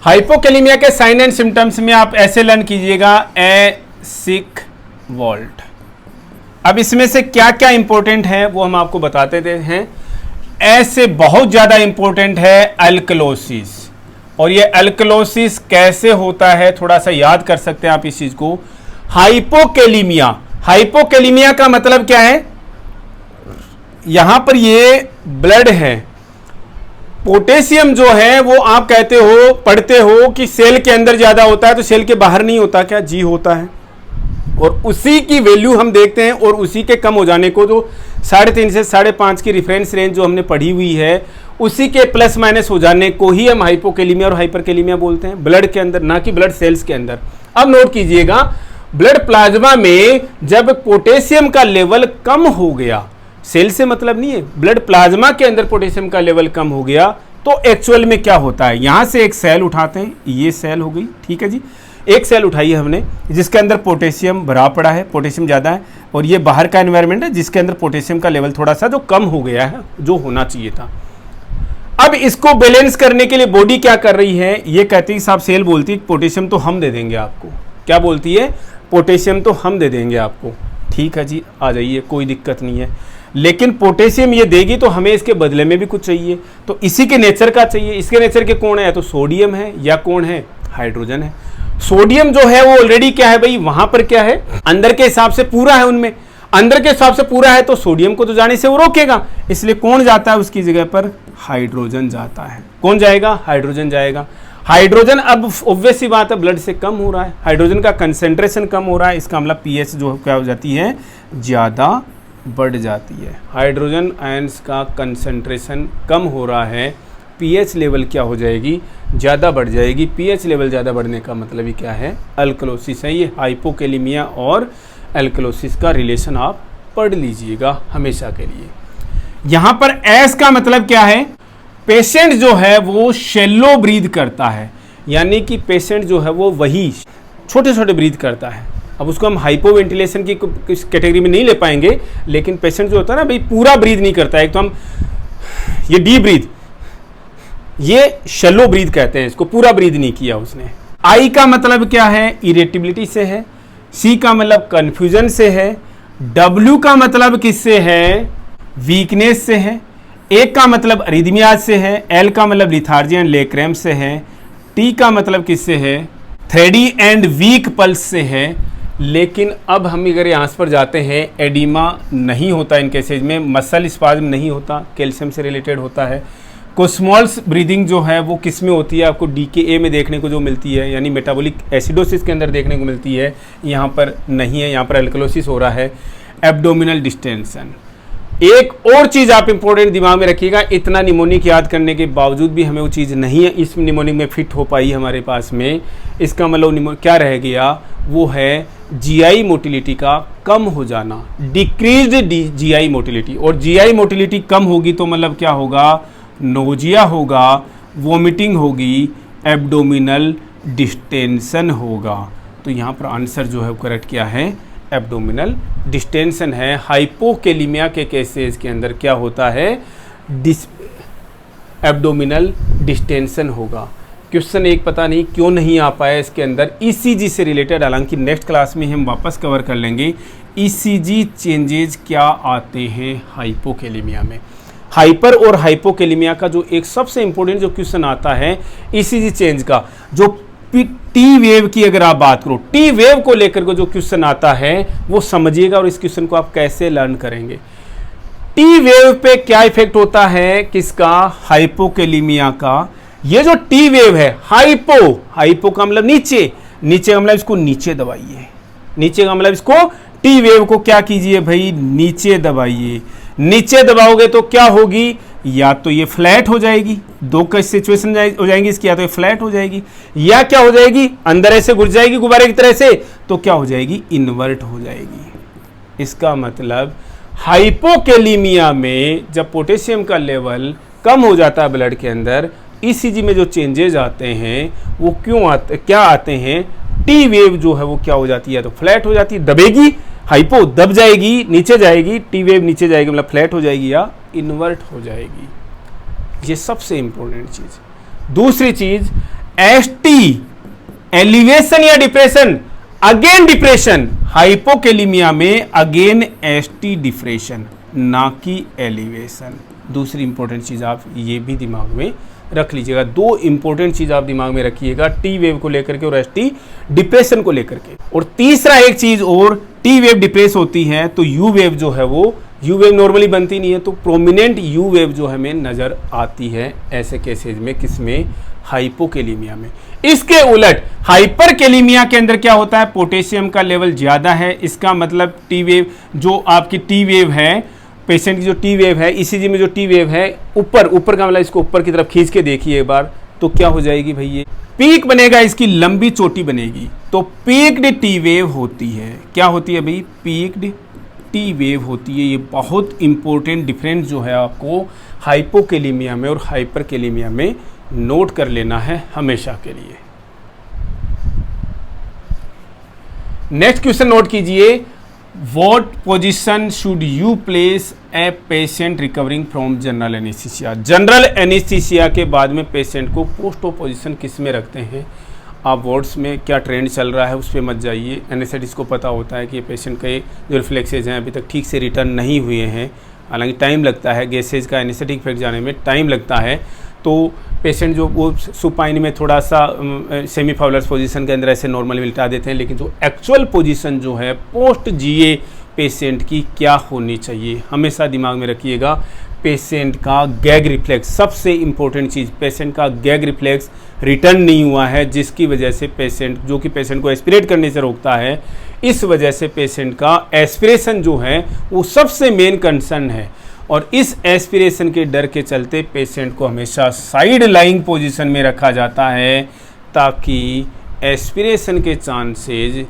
हाइपोकेलिमिया के साइन एंड सिम्टम्स में आप ऐसे लर्न कीजिएगा, ए सिक वॉल्ट। अब इसमें से क्या क्या इंपॉर्टेंट है वो हम आपको बताते हैं। ऐसे बहुत ज्यादा इंपॉर्टेंट है अल्कलोसिस, और ये अल्कलोसिस कैसे होता है थोड़ा सा याद कर सकते हैं आप इस चीज को। हाइपोकेलिमिया, हाइपोकेलिमिया का मतलब क्या है? यहां पर ये ब्लड है, पोटेशियम जो है वो आप कहते हो पढ़ते हो कि सेल के अंदर ज्यादा होता है तो सेल के बाहर नहीं होता क्या? जी होता है। और उसी की वैल्यू हम देखते हैं और उसी के कम हो जाने को जो 3.5 से 5.5 की रेफरेंस रेंज जो हमने पढ़ी हुई है उसी के प्लस माइनस हो जाने को ही हम हाइपोकेलिमिया और हाइपरकेलिमिया बोलते हैं, ब्लड के अंदर, ना कि ब्लड सेल्स के अंदर। अब नोट कीजिएगा, ब्लड प्लाज्मा में जब पोटेशियम का लेवल कम हो गया, सेल से मतलब नहीं है, ब्लड प्लाज्मा के अंदर पोटेशियम का लेवल कम हो गया तो एक्चुअल में क्या होता है? यहां से एक सेल उठाते हैं, ये सेल हो गई, ठीक है जी। एक सेल उठाई है हमने जिसके अंदर पोटेशियम भरा पड़ा है, पोटेशियम ज़्यादा है, और ये बाहर का एनवायरनमेंट है जिसके अंदर पोटेशियम का लेवल थोड़ा सा जो कम हो गया है, जो होना चाहिए था। अब इसको बैलेंस करने के लिए बॉडी क्या कर रही है? ये कहती है साहब, सेल बोलती है पोटेशियम तो हम दे देंगे आपको। क्या बोलती है? पोटेशियम तो हम दे देंगे आपको। ठीक है जी, आ जाइए, कोई दिक्कत नहीं है। लेकिन पोटेशियम ये देगी तो हमें इसके बदले में भी कुछ चाहिए, तो इसी के नेचर का चाहिए। इसके नेचर के कौन है? तो सोडियम है या कौन है? हाइड्रोजन है। सोडियम जो है वो ऑलरेडी क्या है भाई, वहां पर क्या है, अंदर के हिसाब से पूरा है, उनमें अंदर के हिसाब से पूरा है, तो सोडियम को तो जाने से वो रोकेगा, इसलिए कौन जाता है उसकी जगह पर? हाइड्रोजन जाता है। कौन जाएगा? हाइड्रोजन जाएगा। हाइड्रोजन अब ऑब्वियस सी बात है ब्लड से कम हो रहा है, हाइड्रोजन का कंसेंट्रेशन कम हो रहा है, इसका मतलब पीएच जो क्या हो जाती है, ज्यादा बढ़ जाती है। हाइड्रोजन आयंस का कंसेंट्रेशन कम हो रहा है, पीएच लेवल क्या हो जाएगी, ज़्यादा बढ़ जाएगी। पीएच लेवल ज़्यादा बढ़ने का मतलब ही क्या है? अल्कलोसिस है। ये हाइपोकेलिमिया और अल्कलोसिस का रिलेशन आप पढ़ लीजिएगा हमेशा के लिए। यहाँ पर एस का मतलब क्या है? पेशेंट जो है वो शैलो ब्रीथ करता है, यानी कि पेशेंट जो है वो वही छोटे छोटे ब्रीथ करता है। अब उसको हम हाइपो वेंटिलेशन की कैटेगरी में नहीं ले पाएंगे, लेकिन पेशेंट जो होता है ना भाई पूरा ब्रीथ नहीं करता है। एक तो हम ये डीप ब्रीथ, ये शैलो ब्रीथ कहते हैं, इसको पूरा ब्रीथ नहीं किया उसने। आई का मतलब क्या है? इरिटेबिलिटी से है। सी का मतलब कंफ्यूजन से है। डब्ल्यू का मतलब किससे है? वीकनेस से है। ए का मतलब अरिदमिया से है। एल का मतलब लिथार्जी एंड ले क्रैम्प से है। टी का मतलब किससे है? थ्रेडी एंड वीक पल्स से है। लेकिन अब हम अगर यहाँ पर जाते हैं, एडिमा नहीं होता इन केसेज में, मसल स्पाज्म नहीं होता, कैल्शियम से रिलेटेड होता है। कोस्मोल्स ब्रीदिंग जो है वो किस में होती है? आपको डीकेए में देखने को जो मिलती है, यानी मेटाबॉलिक एसिडोसिस के अंदर देखने को मिलती है, यहाँ पर नहीं है, यहाँ पर अल्कलोसिस हो रहा है। Abdominal distension. एक और चीज़ आप इंपॉर्टेंट दिमाग में रखिएगा, इतना निमोनिक याद करने के बावजूद भी हमें वो चीज़ नहीं है इस निमोनिक में फिट हो पाई हमारे पास में। इसका मतलब क्या रह गया? वो है जीआई मोटिलिटी का कम हो जाना, डिक्रीज्ड जीआई मोटिलिटी। और जीआई मोटिलिटी कम होगी तो मतलब क्या होगा? नोजिया होगा, वोमिटिंग होगी, एब्डोमिनल डिस्टेंशन होगा। तो यहाँ पर आंसर जो है वो करेक्ट क्या है, एब्डोमिनल डिस्टेंशन है। हाइपोकेलिमिया के केसेस के अंदर क्या होता है, एब्डोमिनल डिस्टेंशन होगा। क्वेश्चन एक पता नहीं क्यों नहीं आ पाया इसके अंदर ईसीजी से रिलेटेड, हालांकि नेक्स्ट क्लास में हम वापस कवर कर लेंगे ईसीजी चेंजेस क्या आते हैं हाइपोकेलिमिया में। हाइपर और हाइपोकेलिमिया का जो एक सबसे इंपॉर्टेंट जो क्वेश्चन आता है ईसीजी चेंज का, जो टी वेव की अगर आप बात करो, टी वेव को लेकर के जो क्वेश्चन आता है वो समझिएगा और इस क्वेश्चन को आप कैसे लर्न करेंगे। टी वेव पे क्या इफेक्ट होता है, किसका, हाइपोकेलिमिया का। ये जो टी वेव है, हाइपो का मतलब नीचे, नीचे का मतलब इसको नीचे दबाइए, नीचे का मतलब इसको टी वेव को क्या कीजिए भाई, नीचे दबाइए। नीचे दबाओगे तो क्या होगी, या तो ये फ्लैट हो जाएगी, दो का सिचुएशन हो जाएंगी इसकी, या तो ये फ्लैट हो जाएगी या क्या हो जाएगी, अंदर ऐसे घुस जाएगी गुब्बारे की तरह से, तो क्या हो जाएगी, इन्वर्ट हो जाएगी। इसका मतलब हाइपोकेलिमिया में जब पोटेशियम का लेवल कम हो जाता है ब्लड के अंदर, ईसीजी में जो चेंजेस आते हैं वो क्यों आते, क्या आते हैं, टी वेव जो है वो क्या हो जाती है, तो फ्लैट हो जाती है, दबेगी, हाइपो दब जाएगी, नीचे जाएगी, टी वेव नीचे जाएगी मतलब फ्लैट हो जाएगी या इन्वर्ट हो जाएगी। ये सबसे इंपॉर्टेंट चीज। दूसरी चीज, एसटी एलिवेशन या डिप्रेशन, अगेन डिप्रेशन, हाइपोकेलिमिया में अगेन एसटी डिप्रेशन ना कि एलिवेशन। दूसरी इंपॉर्टेंट चीज आप ये भी दिमाग में रख लीजिएगा। दो इंपॉर्टेंट चीज आप दिमाग में रखिएगा, टी वेव को लेकर के और एसटी डिप्रेशन को लेकर के। और तीसरा एक चीज और, टी वेव डिप्रेस होती है तो यू वेव जो है वो, यू वेव नॉर्मली बनती नहीं है, तो प्रोमिनेंट यू वेव जो हमें नजर आती है ऐसे केसेज में, किसमें, हाइपोकेलिमिया में। इसके उलट हाइपरकेलिमिया के अंदर क्या होता है, पोटेशियम का लेवल ज्यादा है, इसका मतलब टी वेव जो आपकी टी वेव है, पेशेंट की जो टी वेव है, ईसीजी में जो टी वेव है, ऊपर का मतलब इसको ऊपर की तरफ खींच के देखिए एक बार, तो क्या हो जाएगी भाई, ये पीक बनेगा, इसकी लंबी चोटी बनेगी, तो पीक्ड टी वेव होती है। क्या होती है भाई, पीक्ड टी वेव होती है। ये बहुत इंपॉर्टेंट डिफरेंस जो है आपको हाइपोकेलिमिया में और हाइपरकेलिमिया में नोट कर लेना है हमेशा के लिए। नेक्स्ट क्वेश्चन नोट कीजिए, What position should you place a patient recovering from general anesthesia? General anaesthesia के बाद में पेशेंट को पोस्ट ऑफ पोजिशन किस में रखते हैं। आप वार्ड्स में क्या ट्रेंड चल रहा है उस पर मत जाइए। एनेस्थेटिस्ट को पता होता है कि ये पेशेंट के जो रिफ्लेक्सेज हैं अभी तक ठीक से रिटर्न नहीं हुए हैं, हालांकि टाइम लगता है, गैसेज का एनेस्थेटिक इफेक्ट जाने में टाइम लगता है, तो पेशेंट जो वो सुपाइन में थोड़ा सा सेमी फाउलर्स पोजीशन के अंदर ऐसे नॉर्मली लिटा देते हैं, लेकिन जो एक्चुअल पोजीशन जो है पोस्ट जीए पेशेंट की क्या होनी चाहिए, हमेशा दिमाग में रखिएगा। पेशेंट का गैग रिफ्लेक्स, सबसे इंपॉर्टेंट चीज़, पेशेंट का गैग रिफ्लेक्स रिटर्न नहीं हुआ है, जिसकी वजह से पेशेंट, जो कि पेशेंट को एस्पिरेट करने से रोकता है, इस वजह से पेशेंट का एस्पिरेशन जो है वो सबसे मेन कंसर्न है। और इस एस्पिरेशन के डर के चलते पेशेंट को हमेशा साइड लाइंग पोजीशन में रखा जाता है ताकि एस्पिरेशन के चांसेज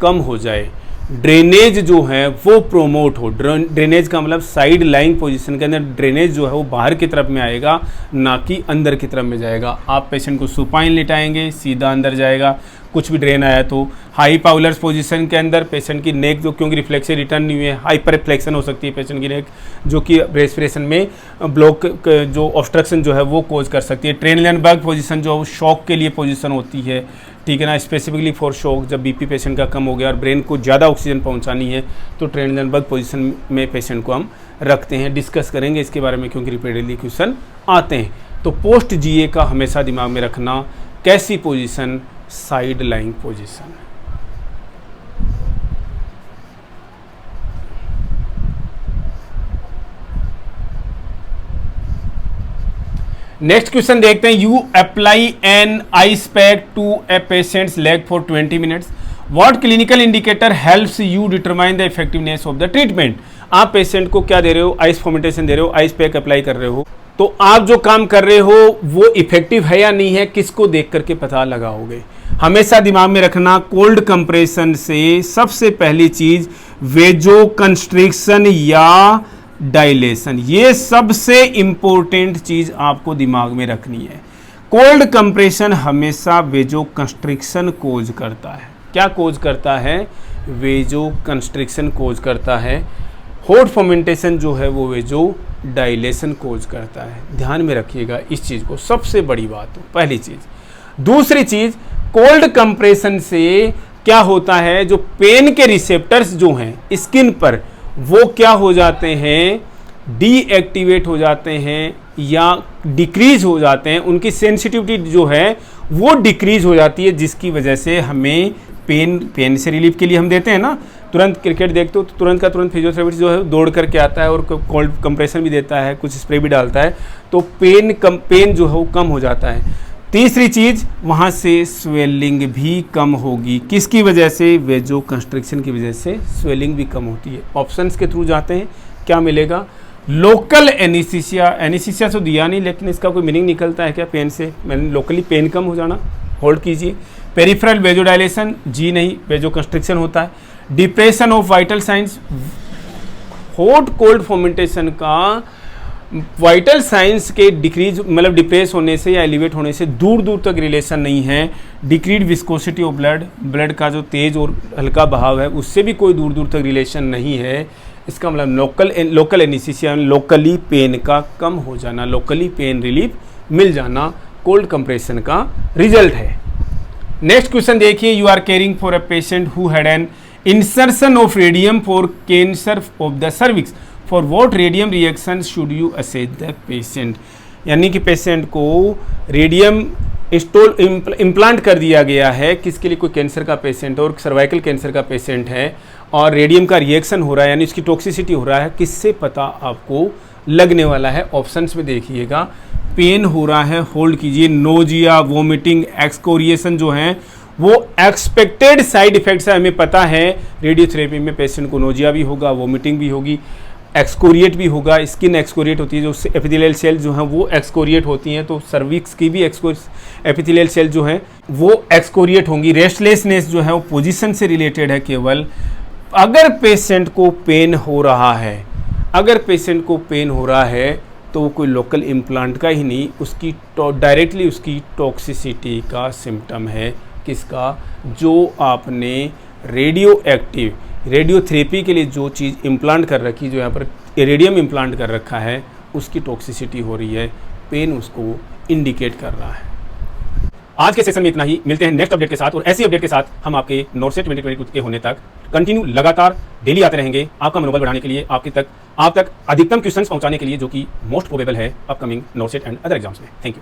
कम हो जाए, ड्रेनेज जो है वो प्रोमोट हो। ड्रेनेज का मतलब साइड लाइंग पोजीशन के अंदर ड्रेनेज जो है वो बाहर की तरफ में आएगा, ना कि अंदर की तरफ में जाएगा। आप पेशेंट को सुपाइन लिटाएंगे, सीधा अंदर जाएगा, कुछ भी ड्रेन आया तो। हाई पाउलर्स पोजीशन के अंदर पेशेंट की नेक जो, क्योंकि रिफ्लेक्स रिटर्न नहीं हुए, हाइपर फ्लेक्शन हो सकती है पेशेंट की नेक, जो कि रेस्पिरेशन में ब्लॉक जो ऑब्स्ट्रक्शन जो है वो कोज कर सकती है। ट्रेनलेनबर्ग पोजीशन जो शॉक के लिए पोजीशन होती है, ठीक है ना, स्पेसिफिकली फॉर शॉक, जब बीपी पेशेंट का कम हो गया और ब्रेन को ज़्यादा ऑक्सीजन पहुंचानी है तो ट्रेनलेनबर्ग पोजीशन में पेशेंट को हम रखते हैं। डिस्कस करेंगे इसके बारे में क्योंकि रिपीटेडली क्वेश्चन आते हैं। तो पोस्ट जीए का हमेशा दिमाग में रखना, कैसी position, side lying position. Next question देखते हैं, you apply an ice pack to a patient's leg for 20 minutes, what clinical indicator helps you determine the effectiveness of the treatment. आप पेशेंट को क्या दे रहे हो, आइस फॉर्मेंटेशन दे रहे हो, ice pack apply कर रहे हो, तो आप जो काम कर रहे हो वो इफेक्टिव है या नहीं है, किसको देख करके पता लगाओगे। हमेशा दिमाग में रखना, कोल्ड कंप्रेशन से सबसे पहली चीज वेजो कंस्ट्रिक्शन या डायलेशन, ये सबसे इंपॉर्टेंट चीज आपको दिमाग में रखनी है। कोल्ड कंप्रेशन हमेशा वेजो कंस्ट्रिक्शन कोज करता है। क्या कोज करता है? वेजो कंस्ट्रिक्शन कोज करता है। हॉट फर्मेंटेशन जो है वो वेजो डाइलेशन कोज करता है। ध्यान में रखिएगा इस चीज़ को, सबसे बड़ी बात हो, पहली चीज़। दूसरी चीज़, कोल्ड कंप्रेशन से क्या होता है, जो पेन के रिसेप्टर्स जो हैं स्किन पर, वो क्या हो जाते हैं, डीएक्टिवेट हो जाते हैं या डिक्रीज हो जाते हैं। उनकी सेंसिटिविटी जो है वो डिक्रीज हो जाती है, जिसकी वजह से हमें पेन से रिलीफ के लिए हम देते हैं ना, तुरंत क्रिकेट देखते हो तो तुरंत का तुरंत फिजियोथेरेपिस्ट जो है दौड़ करके आता है और कोल्ड कंप्रेशन भी देता है, कुछ स्प्रे भी डालता है, तो पेन जो है वो कम हो जाता है। तीसरी चीज़, वहाँ से स्वेलिंग भी कम होगी। किसकी वजह से? वेजो कंस्ट्रिक्शन की वजह से स्वेलिंग भी कम होती है। ऑप्शंस के थ्रू जाते हैं, क्या मिलेगा? Local anaesthesia. एनेस्थीसिया तो दिया नहीं, लेकिन इसका कोई मीनिंग निकलता है क्या पेन से? मैंने लोकली पेन कम हो जाना, होल्ड कीजिए। पेरिफेरल वेजोडाइलेशन, जी नहीं, वेजो कंस्ट्रिक्शन होता है। Depression of vital science, hot cold fermentation का वाइटल साइंस के डिक्रीज मतलब डिप्रेस होने से या एलिवेट होने से दूर दूर तक रिलेशन नहीं है। डिक्रीड विस्कोसिटी ऑफ ब्लड का जो तेज और हल्का बहाव है उससे भी कोई दूर दूर तक रिलेशन नहीं है। इसका मतलब लोकल एनेस्थीसिया, लोकली पेन का कम हो जाना, लोकली पेन रिलीफ मिल जाना कोल्ड कंप्रेशन का रिजल्ट है। नेक्स्ट क्वेश्चन देखिए, you are caring for a patient who had an insertion of radium for cancer of the cervix, for what radium reaction should you assess the patient. यानी कि patient को radium implant कर दिया गया है, किसके लिए? कोई कैंसर का पेशेंट और सर्वाइकल कैंसर का पेशेंट है, और रेडियम का रिएक्शन हो रहा है, यानी इसकी टॉक्सिसिटी हो रहा है। किससे पता आपको लगने वाला है? ऑप्शंस में देखिएगा। पेन हो रहा है, होल्ड कीजिए। नोजिया, वोमिटिंग, एक्सकोरिएशन जो है वो एक्सपेक्टेड साइड इफेक्ट्स है, हमें पता है। रेडियोथेरेपी में पेशेंट को नोजिया भी होगा, वोमिटिंग भी होगी, एक्सकोरिएट भी होगा, स्किन एक्सकोरिएट होती है, जो एपिथेलियल सेल जो हैं वो एक्सकोरिएट होती हैं, तो सर्विक्स की भी एपिथेलियल सेल जो है वो एक्सकोरिएट होंगी। रेस्टलेसनेस जो है वो पोजीशन से रिलेटेड है केवल। अगर पेशेंट को पेन हो रहा है, अगर पेशेंट को पेन हो रहा है तो वो कोई लोकल इम्प्लांट का ही नहीं, उसकी डायरेक्टली उसकी टॉक्सिसिटी का सिम्टम है। किसका? जो आपने रेडियोथेरेपी के लिए जो चीज़ इम्प्लांट कर रखी, जो यहाँ पर रेडियम इम्प्लांट कर रखा है, उसकी टॉक्सिसिटी हो रही है, पेन उसको इंडिकेट कर रहा है। आज के सेशन में इतना ही, मिलते हैं नेक्स्ट अपडेट के साथ, और ऐसी अपडेट के साथ हम आपके नोटसेट 2022 के होने तक कंटिन्यू लगातार डेली आते रहेंगे, आपका मनोबल बढ़ाने के लिए, आप तक अधिकतम क्वेश्चंस पहुंचाने के लिए, जो कि मोस्ट प्रोबेबल है अपकमिंग नोटसेट एंड अदर एग्जाम्स में। Thank you.